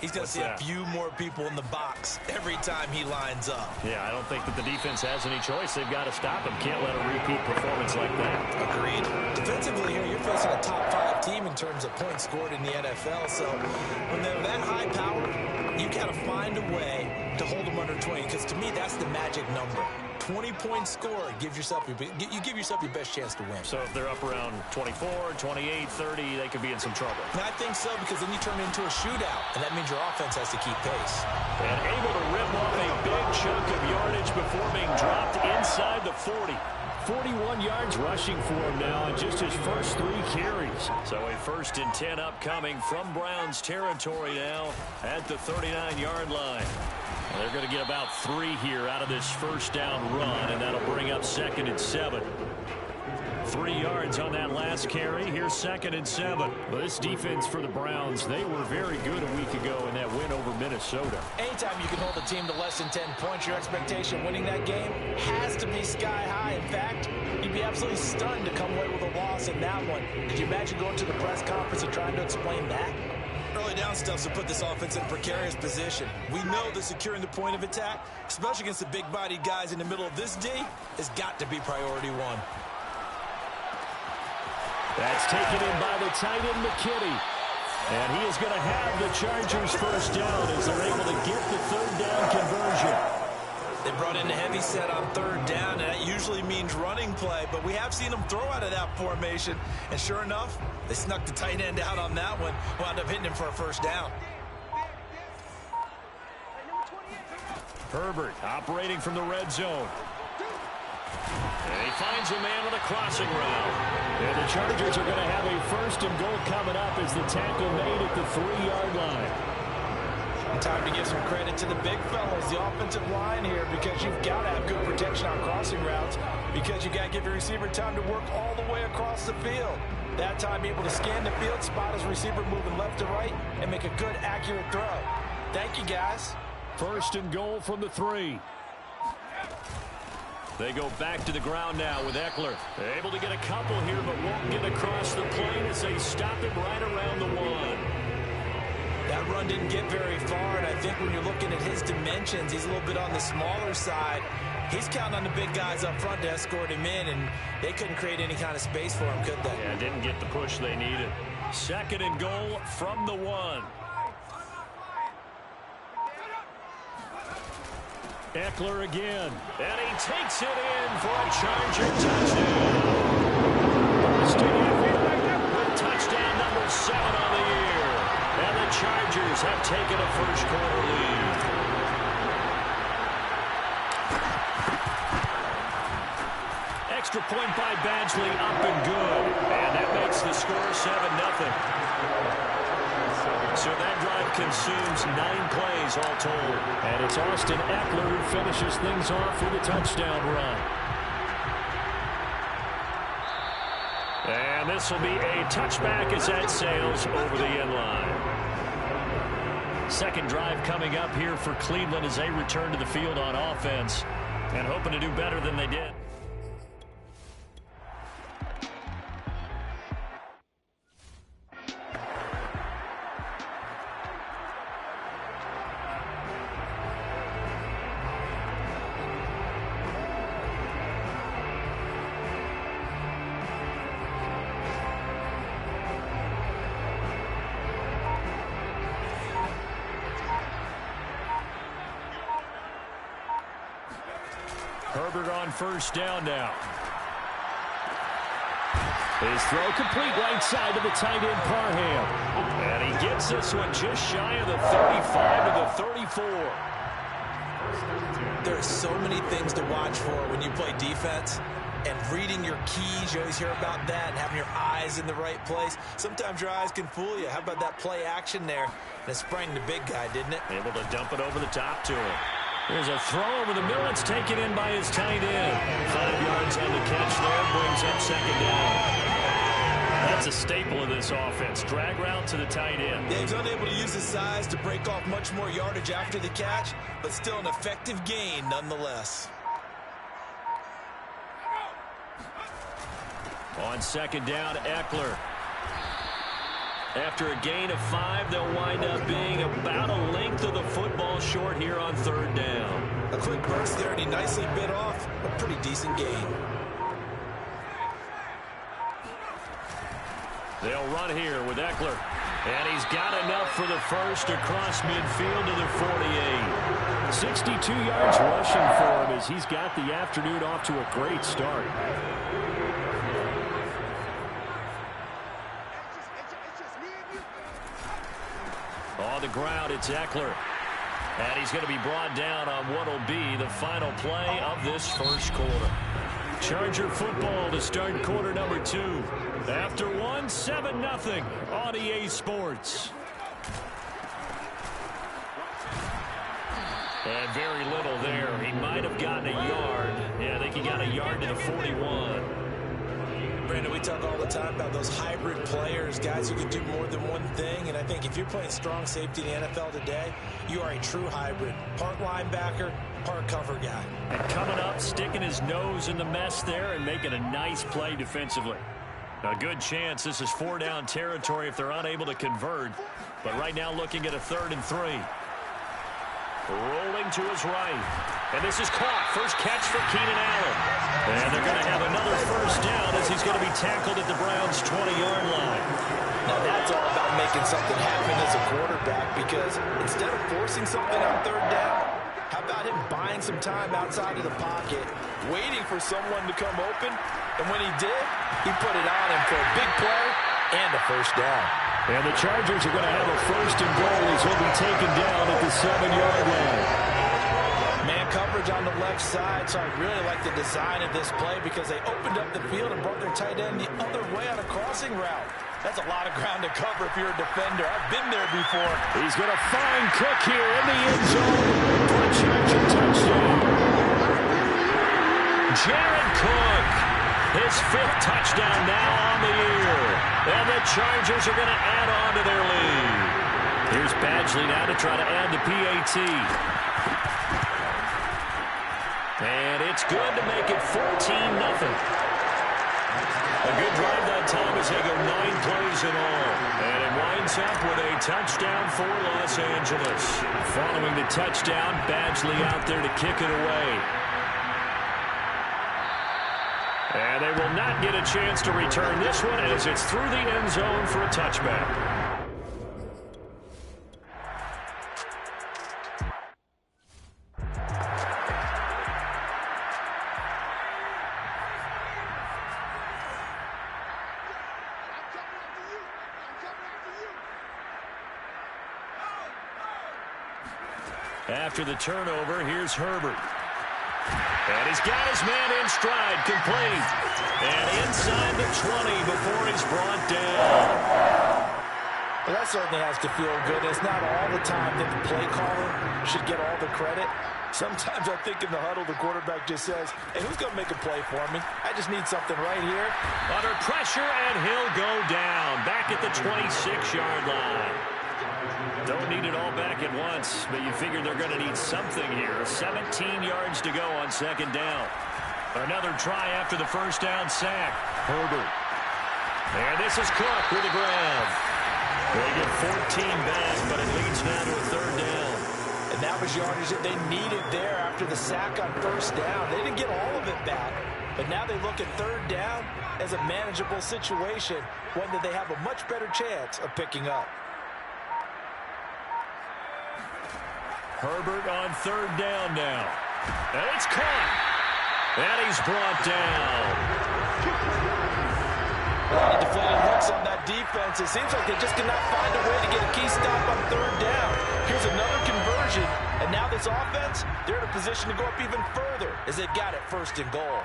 He's going to see a few more people in the box every time he lines up. Yeah, I don't think that the defense has any choice. They've got to stop him. Can't let a repeat performance like that. Agreed. Defensively here, you're facing a top 5 team in terms of points scored in the NFL. So when they're that high power, you got to find a way to hold them under 20, because to me, that's the magic number. 20 points scored, you give yourself your best chance to win. So if they're up around 24, 28, 30, they could be in some trouble. And I think so, because then you turn it into a shootout, and that means your offense has to keep pace. And able to rip off a big chunk of yardage before being dropped inside the 40. 41 yards rushing for him now in just his first 3 carries. So a 1st and 10 upcoming from Browns territory now at the 39-yard line. They're going to get about 3 here out of this first down run, and that'll bring up 2nd and 7. 3 yards on that last carry. Here's 2nd and 7. Well, this defense for the Browns, they were very good a week ago in that win over Minnesota. Anytime you can hold a team to less than 10 points, your expectation winning that game has to be sky high. In fact, you'd be absolutely stunned to come away with a loss in that one. Did you imagine going to the press conference and trying to explain that? Early down stuff to put this offense in a precarious position. We know that securing the point of attack, especially against the big-bodied guys in the middle of this D, has got to be priority 1. That's taken in by the tight end, McKinney. And he is going to have the Chargers first down as they're able to get the 3rd down conversion. They brought in a heavy set on 3rd down, and that usually means running play, but we have seen them throw out of that formation, and sure enough, they snuck the tight end out on that one, wound up hitting him for a first down. Herbert operating from the red zone. And he finds a man with a crossing route. And the Chargers are going to have a 1st and goal coming up as the tackle made at the 3-yard line. Time to give some credit to the big fellas, the offensive line here, because you've got to have good protection on crossing routes, because you've got to give your receiver time to work all the way across the field. That time able to scan the field, spot his receiver moving left to right, and make a good, accurate throw. Thank you, guys. 1st and goal from the 3. They go back to the ground now with Eckler. Able to get a couple here, but won't get across the plane as they stop him right around the 1. That run didn't get very far, and I think when you're looking at his dimensions, he's a little bit on the smaller side. He's counting on the big guys up front to escort him in, and they couldn't create any kind of space for him, could they? Yeah, didn't get the push they needed. 2nd and goal from the 1. Eckler again. And he takes it in for a Charger touchdown. With touchdown number 7 on the year. And the Chargers have taken a first-quarter lead. Extra point by Badgley, up and good. And that makes the score 7-0. So that drive consumes 9 plays all told. And it's Austin Eckler who finishes things off with a touchdown run. And this will be a touchback as that sails over the end line. 2nd drive coming up here for Cleveland as they return to the field on offense and hoping to do better than they did. Herbert on first down now. His throw complete right side to the tight end, Parham. And he gets this one just shy of the 35 to the 34. There are so many things to watch for when you play defense. And reading your keys, you always hear about that, and having your eyes in the right place. Sometimes your eyes can fool you. How about that play action there? And it sprang the big guy, didn't it? Able to dump it over the top to him. There's a throw over the middle. It's taken in by his tight end. 5 yards on the catch there. Brings up second down. That's a staple of this offense. Drag route to the tight end. Yeah, he's unable to use his size to break off much more yardage after the catch, but still an effective gain nonetheless. On second down, Eckler. After a gain of 5, they'll wind up being about a length of the football short here on third down. A quick burst there, and he nicely bit off a pretty decent gain. They'll run here with Eckler. And he's got enough for the first across midfield to the 48. 62 yards rushing for him as he's got the afternoon off to a great start. On the ground, it's Eckler. And he's going to be brought down on what will be the final play of this first quarter. Charger football to start quarter number 2. After 1, 7-0 on EA Sports. And very little there. He might have gotten a yard. Yeah, I think he got a yard to the 41. Brandon, we talk all the time about those hybrid players, guys who can do more than one thing. And I think if you're playing strong safety in the NFL today, you are a true hybrid. Part linebacker, part cover guy. And coming up, sticking his nose in the mess there and making a nice play defensively. A good chance this is 4-down territory if they're unable to convert. But right now looking at a 3rd and 3. Rolling to his right. And this is caught. First catch for Keenan Allen. And they're going to have another first down as he's going to be tackled at the Browns' 20-yard line. Now that's all about making something happen as a quarterback, because instead of forcing something on 3rd down, how about him buying some time outside of the pocket, waiting for someone to come open, and when he did, he put it on him for a big play and a first down. And the Chargers are going to have a 1st and goal as he'll be taken down at the 7-yard line. Man coverage on the left side, so I really like the design of this play because they opened up the field and brought their tight end the other way on a crossing route. That's a lot of ground to cover if you're a defender. I've been there before. He's going to find Cook here in the end zone for a Charger touchdown. Jared Cook, his 5th touchdown now on the year. And the Chargers are going to add on to their lead. Here's Badgley now to try to add the PAT. And it's good to make it 14-0. A good drive that time as they go 9 plays in all. And it winds up with a touchdown for Los Angeles. Following the touchdown, Badgley out there to kick it away. And they will not get a chance to return this one as it's through the end zone for a touchback. After the turnover, here's Herbert. And he's got his man in stride, complete. And inside the 20 before he's brought down. Well, that certainly has to feel good. It's not all the time that the play caller should get all the credit. Sometimes I think in the huddle, the quarterback just says, hey, who's going to make a play for me? I just need something right here. Under pressure, and he'll go down. Back at the 26-yard line. Don't need it all back at once, but you figure they're going to need something here. 17 yards to go on second down. Another try after the first down sack. Herbert. And this is Cook with the grab. They get 14 back, but it leads now to a 3rd down. And that was yardage that they needed there after the sack on first down. They didn't get all of it back, but now they look at 3rd down as a manageable situation, one that they have a much better chance of picking up. Herbert on 3rd down now. And it's caught. And he's brought down. A lot of deflated looks on that defense. It seems like they just cannot find a way to get a key stop on third down. Here's another conversion, and now this offense, they're in a position to go up even further as they've got it first and goal.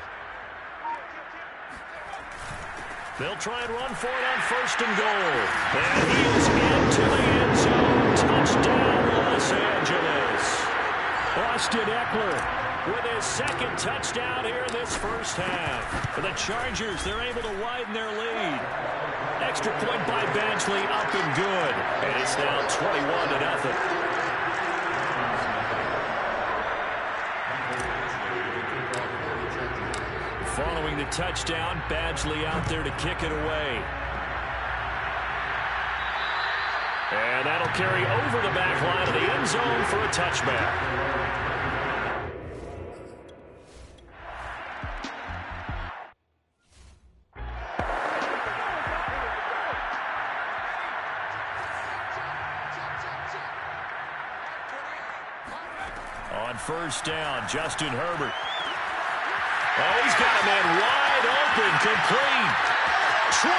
They'll try and run for it on first and goal. And he is into the end zone. Touchdown, Los Angeles. Austin Eckler with his second touchdown here in this first half. For the Chargers, they're able to widen their lead. Extra point by Badgley, up and good. And it's now 21-0. Following the touchdown, Badgley out there to kick it away. And that'll carry over the back line of the end zone for a touchback. On first down, Justin Herbert. Oh, he's got a man wide open, complete. 20.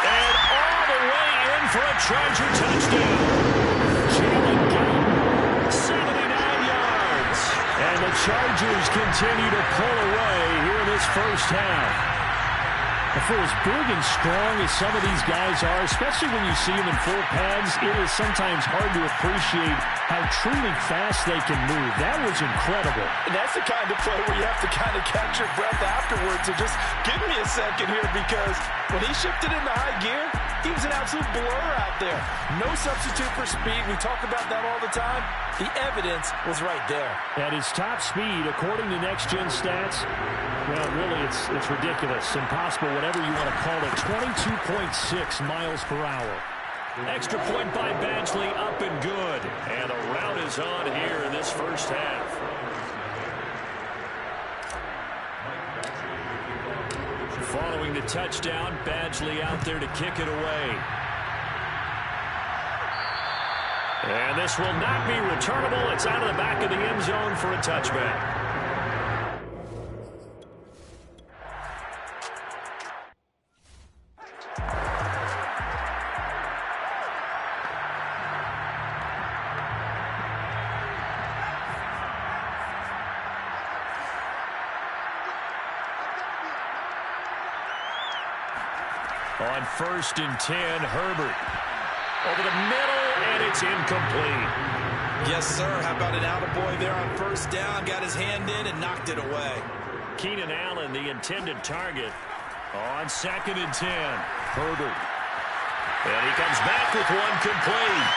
And all the way in for a Charger touchdown. Jalen Guyton, 79 yards. And the Chargers continue to pull away here in this first half. For as big and strong as some of these guys are, especially when you see them in full pads, it is sometimes hard to appreciate how truly fast they can move. That was incredible. And that's the kind of play where you have to kind of catch your breath afterwards. So just give me a second here, because when he shifted into high gear, he was an absolute blur out there. No substitute for speed. We talk about that all the time. The evidence was right there. At his top speed, according to Next Gen Stats, well, really, it's ridiculous. Impossible, whatever you want to call it. 22.6 miles per hour. Extra point by Badgley, up and good. And the route is on here in this first half. Following the touchdown, Badgley out there to kick it away. And this will not be returnable. It's out of the back of the end zone for a touchback. On first and 10, Herbert. Over the middle, and it's incomplete. Yes, sir. How about an attaboy there on first down? Got his hand in and knocked it away. Keenan Allen, the intended target. On second and 10, Herbert. And he comes back with one complete.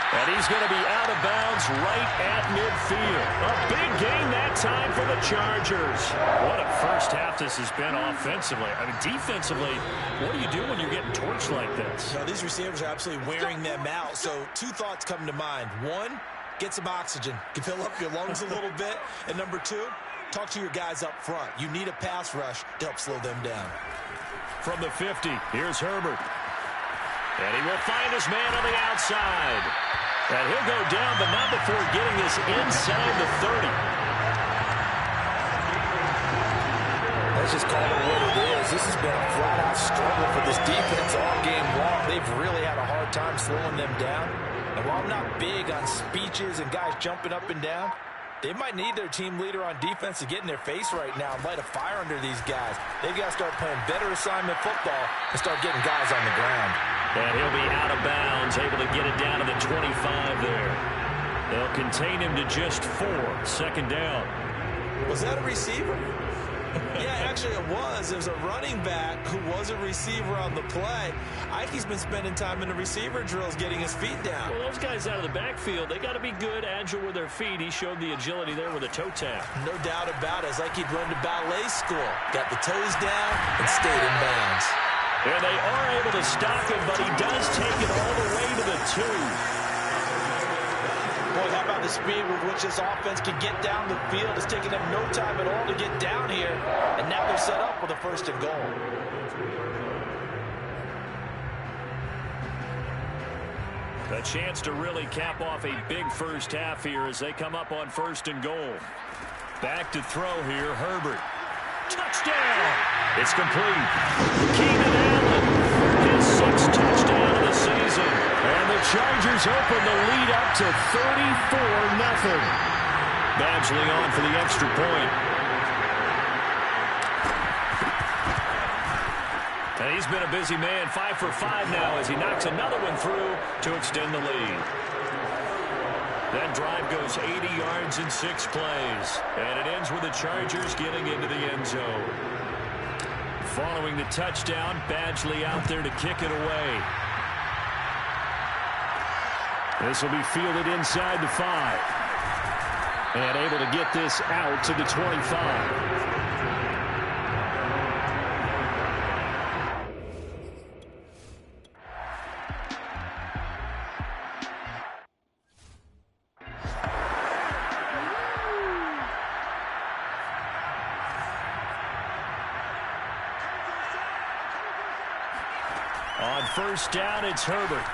And he's going to be out of bounds right at midfield. A big gain that time for the Chargers. What a first half this has been offensively. I mean, defensively, what do you do when you're getting torched like this? No, these receivers are absolutely wearing them out. So two thoughts come to mind. One, get some oxygen. Fill up your lungs a little bit. And number two, talk to your guys up front. You need a pass rush to help slow them down. From the 50, here's Herbert. And he will find his man on the outside. And he'll go down, but not before getting this inside the 30. Let's just call it what it is. This has been a flat-out struggle for this defense all game long. They've really had a hard time slowing them down. And while I'm not big on speeches and guys jumping up and down, they might need their team leader on defense to get in their face right now and light a fire under these guys. They've got to start playing better assignment football and start getting guys on the ground. And he'll be out of bounds, able to get it down to the 25 there. They'll contain him to just 4. Second down. Was that a receiver? Yeah, actually it was. It was a running back who was a receiver on the play. Ike's been spending time in the receiver drills getting his feet down. Well, those guys out of the backfield, they got to be good, agile with their feet. He showed the agility there with a toe tap. No doubt about it. It's like he'd run to ballet school. Got the toes down and stayed in bounds. And they are able to stop him, but he does take it all the way to the 2. Boy, how about the speed with which this offense can get down the field? It's taking them no time at all to get down here. And now they're set up with a first and goal. A chance to really cap off a big first half here as they come up on first and goal. Back to throw here, Herbert. Touchdown! It's complete. Keenan Allen, his 6th touchdown of the season. And the Chargers open the lead up to 34-0. Badgley on for the extra point. And he's been a busy man, 5 for 5 now as he knocks another one through to extend the lead. That drive goes 80 yards in 6 plays. And it ends with the Chargers getting into the end zone. Following the touchdown, Badgley out there to kick it away. This will be fielded inside the 5. And able to get this out to the 25. On first down, it's Herbert.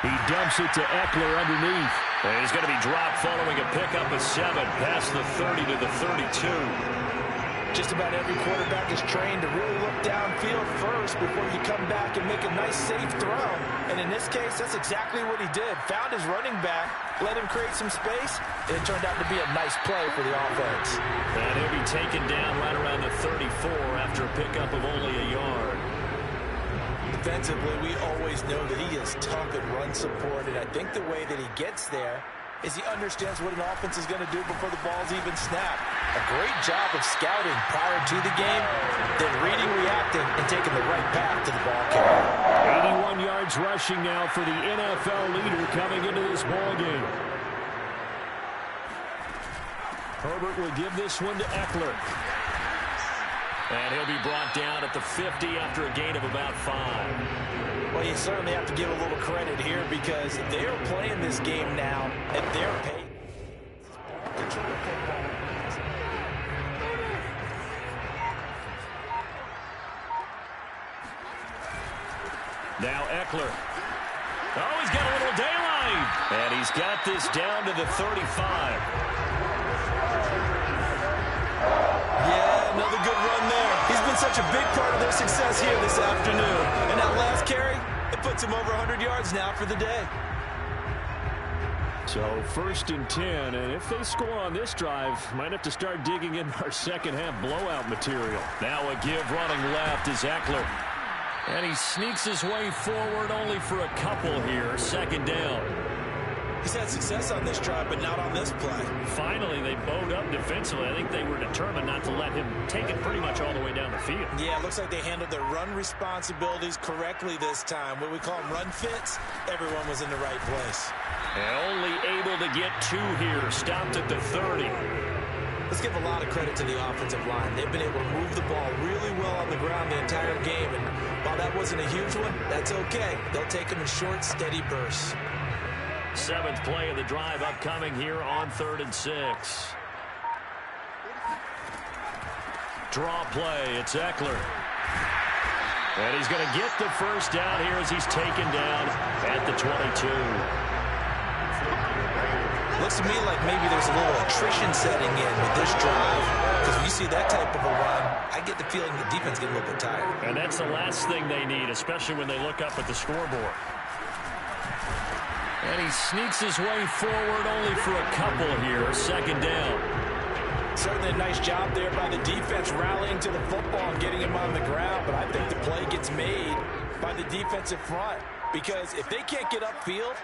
He dumps it to Eckler underneath. And he's going to be dropped following a pickup of 7 past the 30 to the 32. Just about every quarterback is trained to really look downfield first before you come back and make a nice, safe throw. And in this case, that's exactly what he did. Found his running back, let him create some space, and it turned out to be a nice play for the offense. And he'll be taken down right around the 34 after a pickup of only a yard. Defensively, we always know that he is tough and run support, and I think the way that he gets there is he understands what an offense is going to do before the ball's even snapped. A great job of scouting prior to the game, then reading, reacting, and taking the right path to the ball carrier. 81 yards rushing now for the NFL leader coming into this ball game. Herbert will give this one to Eckler. And he'll be brought down at the 50 after a gain of about 5. Well, you certainly have to give a little credit here because they're playing this game now at their pace. Now Eckler. Oh, he's got a little daylight. And he's got this down to the 35. Yeah, another good run there. He's been such a big part of their success here this afternoon. And that last carry, it puts him over 100 yards now for the day. So 1st and 10, and if they score on this drive, might have to start digging in our second half blowout material. Now a give running left is Eckler. And he sneaks his way forward only for a couple here. 2nd down. He's had success on this drive, but not on this play. Finally, they bowed up defensively. I think they were determined not to let him take it pretty much all the way down the field. Yeah, it looks like they handled their run responsibilities correctly this time. What we call them run fits, everyone was in the right place. And only able to get 2 here. Stopped at the 30. Let's give a lot of credit to the offensive line. They've been able to move the ball really well on the ground the entire game. And while that wasn't a huge one, that's okay. They'll take them in short, steady bursts. 7th play of the drive upcoming here on 3rd and 6. Draw play. It's Eckler. And he's going to get the first down here as he's taken down at the 22. Looks to me like maybe there's a little attrition setting in with this drive. Because when you see that type of a run, I get the feeling the defense getting a little bit tired. And that's the last thing they need, especially when they look up at the scoreboard. And he sneaks his way forward only for a couple here. 2nd down. Certainly a nice job there by the defense rallying to the football and getting him on the ground. But I think the play gets made by the defensive front. Because if they can't get upfield,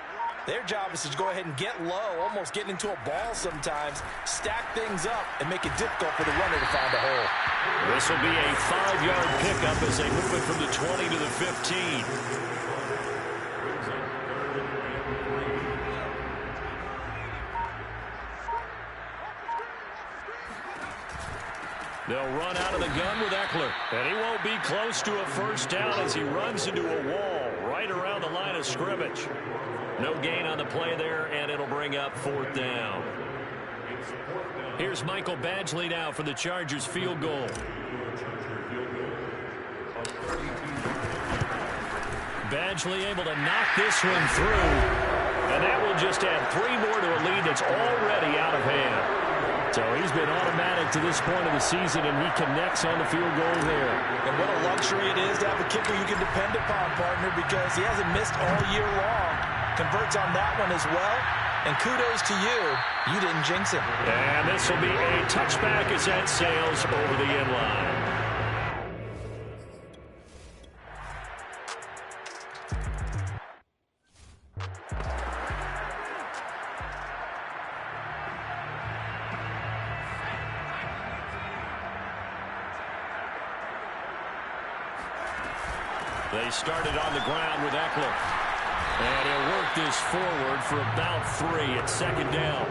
their job is to go ahead and get low, almost get into a ball sometimes, stack things up, and make it difficult for the runner to find a hole. This will be a 5-yard pickup as they move it from the 20 to the 15. They'll run out of the gun with Eckler. And he won't be close to a first down as he runs into a wall right around the line of scrimmage. No gain on the play there, and it'll bring up 4th down. Here's Michael Badgley now for the Chargers field goal. Badgley able to knock this one through. And that will just add 3 more to a lead that's already out of hand. So he's been automatic to this point of the season, and he connects on the field goal there. And what a luxury it is to have a kicker you can depend upon, partner, because he hasn't missed all year long. Converts on that one as well. And kudos to you. You didn't jinx him. And this will be a touchback as that sails over the end line. They started on the ground with Eckler. And he'll work this forward for about 3 at second down.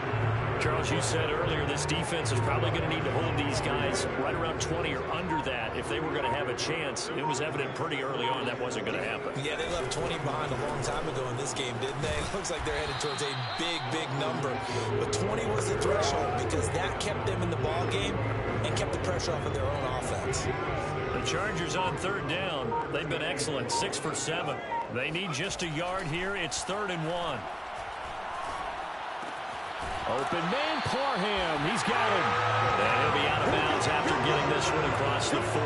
Charles, you said earlier this defense is probably going to need to hold these guys right around 20 or under that if they were going to have a chance. It was evident pretty early on that wasn't going to happen. Yeah, they left 20 behind a long time ago in this game, didn't they? It looks like they're headed towards a big, big number. But 20 was the threshold because that kept them in the ball game and kept the pressure off of their own offense. The Chargers on third down. They've been excellent, 6 for 7. They need just a yard here. It's 3rd and 1. Open man, Parham. He's got him. And he'll be out of bounds after getting this one across the 40.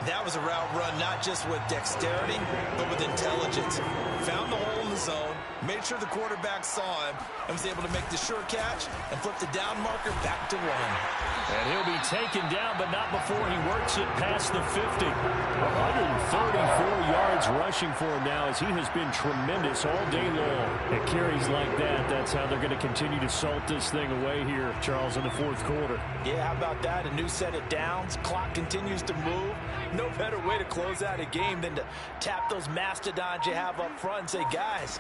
That was a route run, not just with dexterity, but with intelligence. Found the hole in the zone, made sure the quarterback saw him, and was able to make the sure catch and flip the down marker back to 1. And he'll be taken down, but not before he works it past the 50. 134 yards rushing for him now as he has been tremendous all day long. At carries like that, that's how they're going to continue to salt this thing away here, Charles, in the 4th quarter. Yeah, how about that? A new set of downs. Clock continues to move. No better way to close out a game than to tap those mastodons you have up front and say, guys,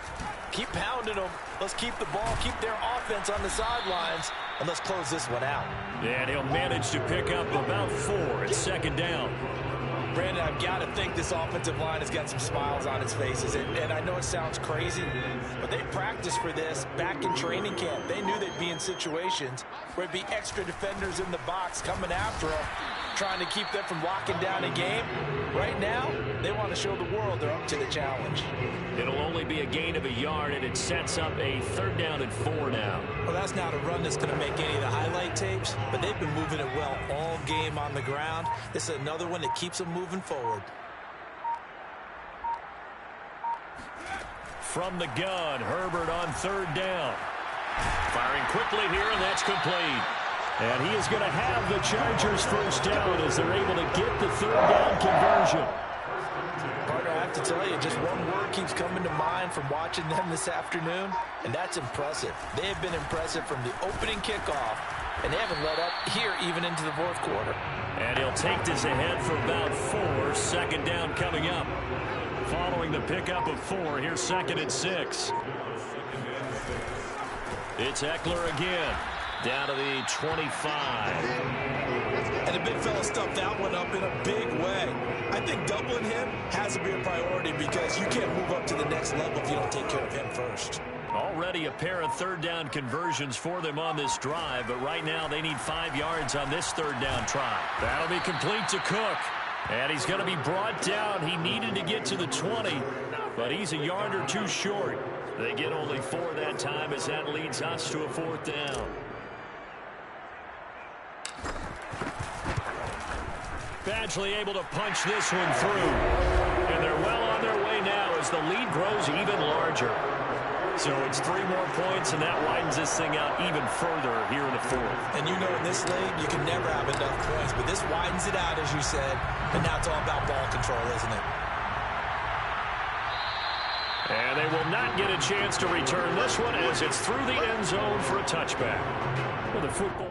keep pounding them. Let's keep the ball, keep their offense on the sidelines, and let's close this one out. And he'll manage to pick up about 4 at second down. Brandon, I've got to think this offensive line has got some smiles on its faces. And I know it sounds crazy, but they practiced for this back in training camp. They knew they'd be in situations where it'd be extra defenders in the box coming after them, trying to keep them from locking down a game. Right now, they want to show the world they're up to the challenge. It'll only be a gain of a yard, and it sets up a 3rd down and 4 now. Well, that's not a run that's going to make any of the highlight tapes, but they've been moving it well all game on the ground. This is another one that keeps them moving forward. From the gun, Herbert on 3rd down. Firing quickly here, and that's complete. And he is going to have the Chargers first down as they're able to get the 3rd down conversion. Partner, I have to tell you, just one word keeps coming to mind from watching them this afternoon, and that's impressive. They have been impressive from the opening kickoff, and they haven't let up here even into the 4th quarter. And he'll take this ahead for about 4. Second down coming up. Following the pickup of 4, here's 2nd and 6. It's Eckler again. Down to the 25. And the big fella stuffed that one up in a big way. I think doubling him has to be a priority because you can't move up to the next level if you don't take care of him first. Already a pair of 3rd down conversions for them on this drive, but right now they need 5 yards on this 3rd down try. That'll be complete to Cook. And he's going to be brought down. He needed to get to the 20, but he's a yard or 2 short. They get only 4 that time as that leads us to a 4th down. Badgley able to punch this one through. And they're well on their way now as the lead grows even larger. So it's 3 more points, and that widens this thing out even further here in the 4th. And you know in this league, you can never have enough points, but this widens it out, as you said, and now it's all about ball control, isn't it? And they will not get a chance to return this one as it's through the end zone for a touchback. With a football.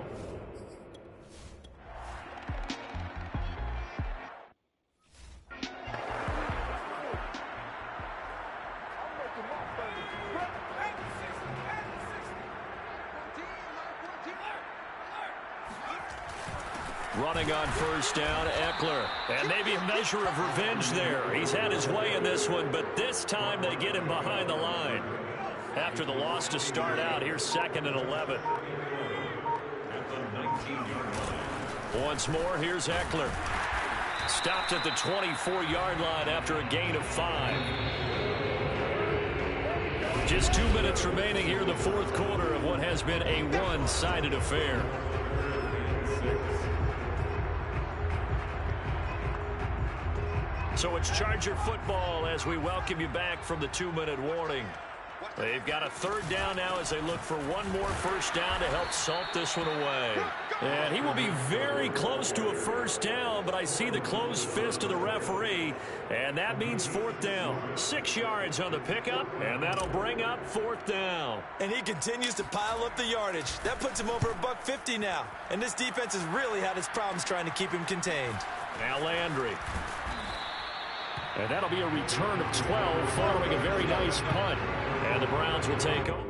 Running on first down, Eckler. And maybe a measure of revenge there. He's had his way in this one, but this time they get him behind the line. After the loss to start out, here's 2nd and 11. Once more, here's Eckler. Stopped at the 24-yard line after a gain of 5. Just 2 minutes remaining here in the fourth quarter of what has been a one-sided affair. So it's Charger football as we welcome you back from the 2-minute warning. They've got a third down now as they look for one more first down to help salt this one away. And he will be very close to a first down, but I see the closed fist of the referee, and that means fourth down. 6 yards on the pickup, and that'll bring up fourth down. And he continues to pile up the yardage. That puts him over $150 now. And this defense has really had its problems trying to keep him contained. Now Landry. And that'll be a return of 12 following a very nice punt. And the Browns will take over.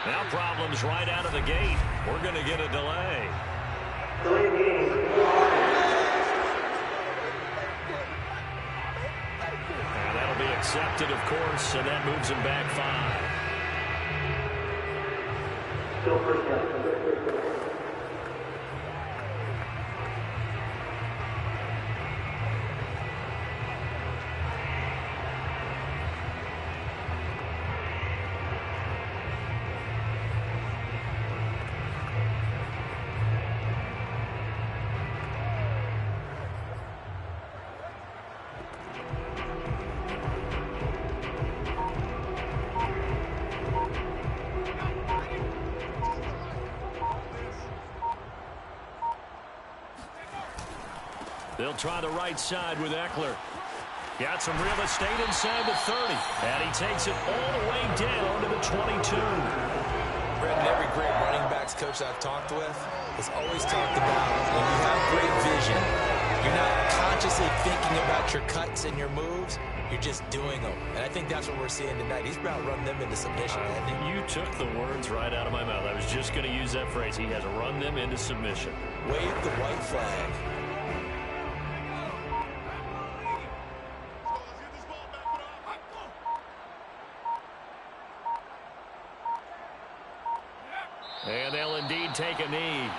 Now problems right out of the gate. We're going to get a delay. And that'll be accepted, of course, and that moves him back 5. Still first down. They'll try the right side with Eckler. Got some real estate inside the 30. And he takes it all the way down to the 22. Brandon, every great running backs coach I've talked with has always talked about when you have great vision, you're not consciously thinking about your cuts and your moves. You're just doing them. And I think that's what we're seeing tonight. He's about run them into submission, hasn't he? You took the words right out of my mouth. I was just going to use that phrase. He has run them into submission. Wave the white flag. And they'll indeed take a knee.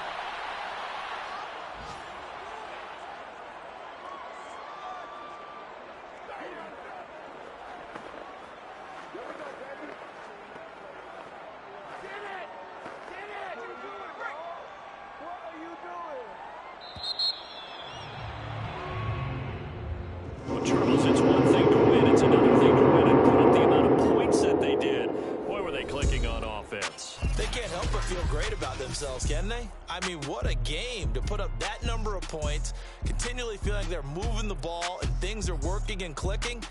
Well, Charles, it's one thing to win. It's another thing to win and put up the amount of points that they did. Boy, were they clicking on offense. They can't help but feel great about themselves, can they? I mean, what a game to put up that number of points, continually feeling like they're moving the ball and things are working and clicking.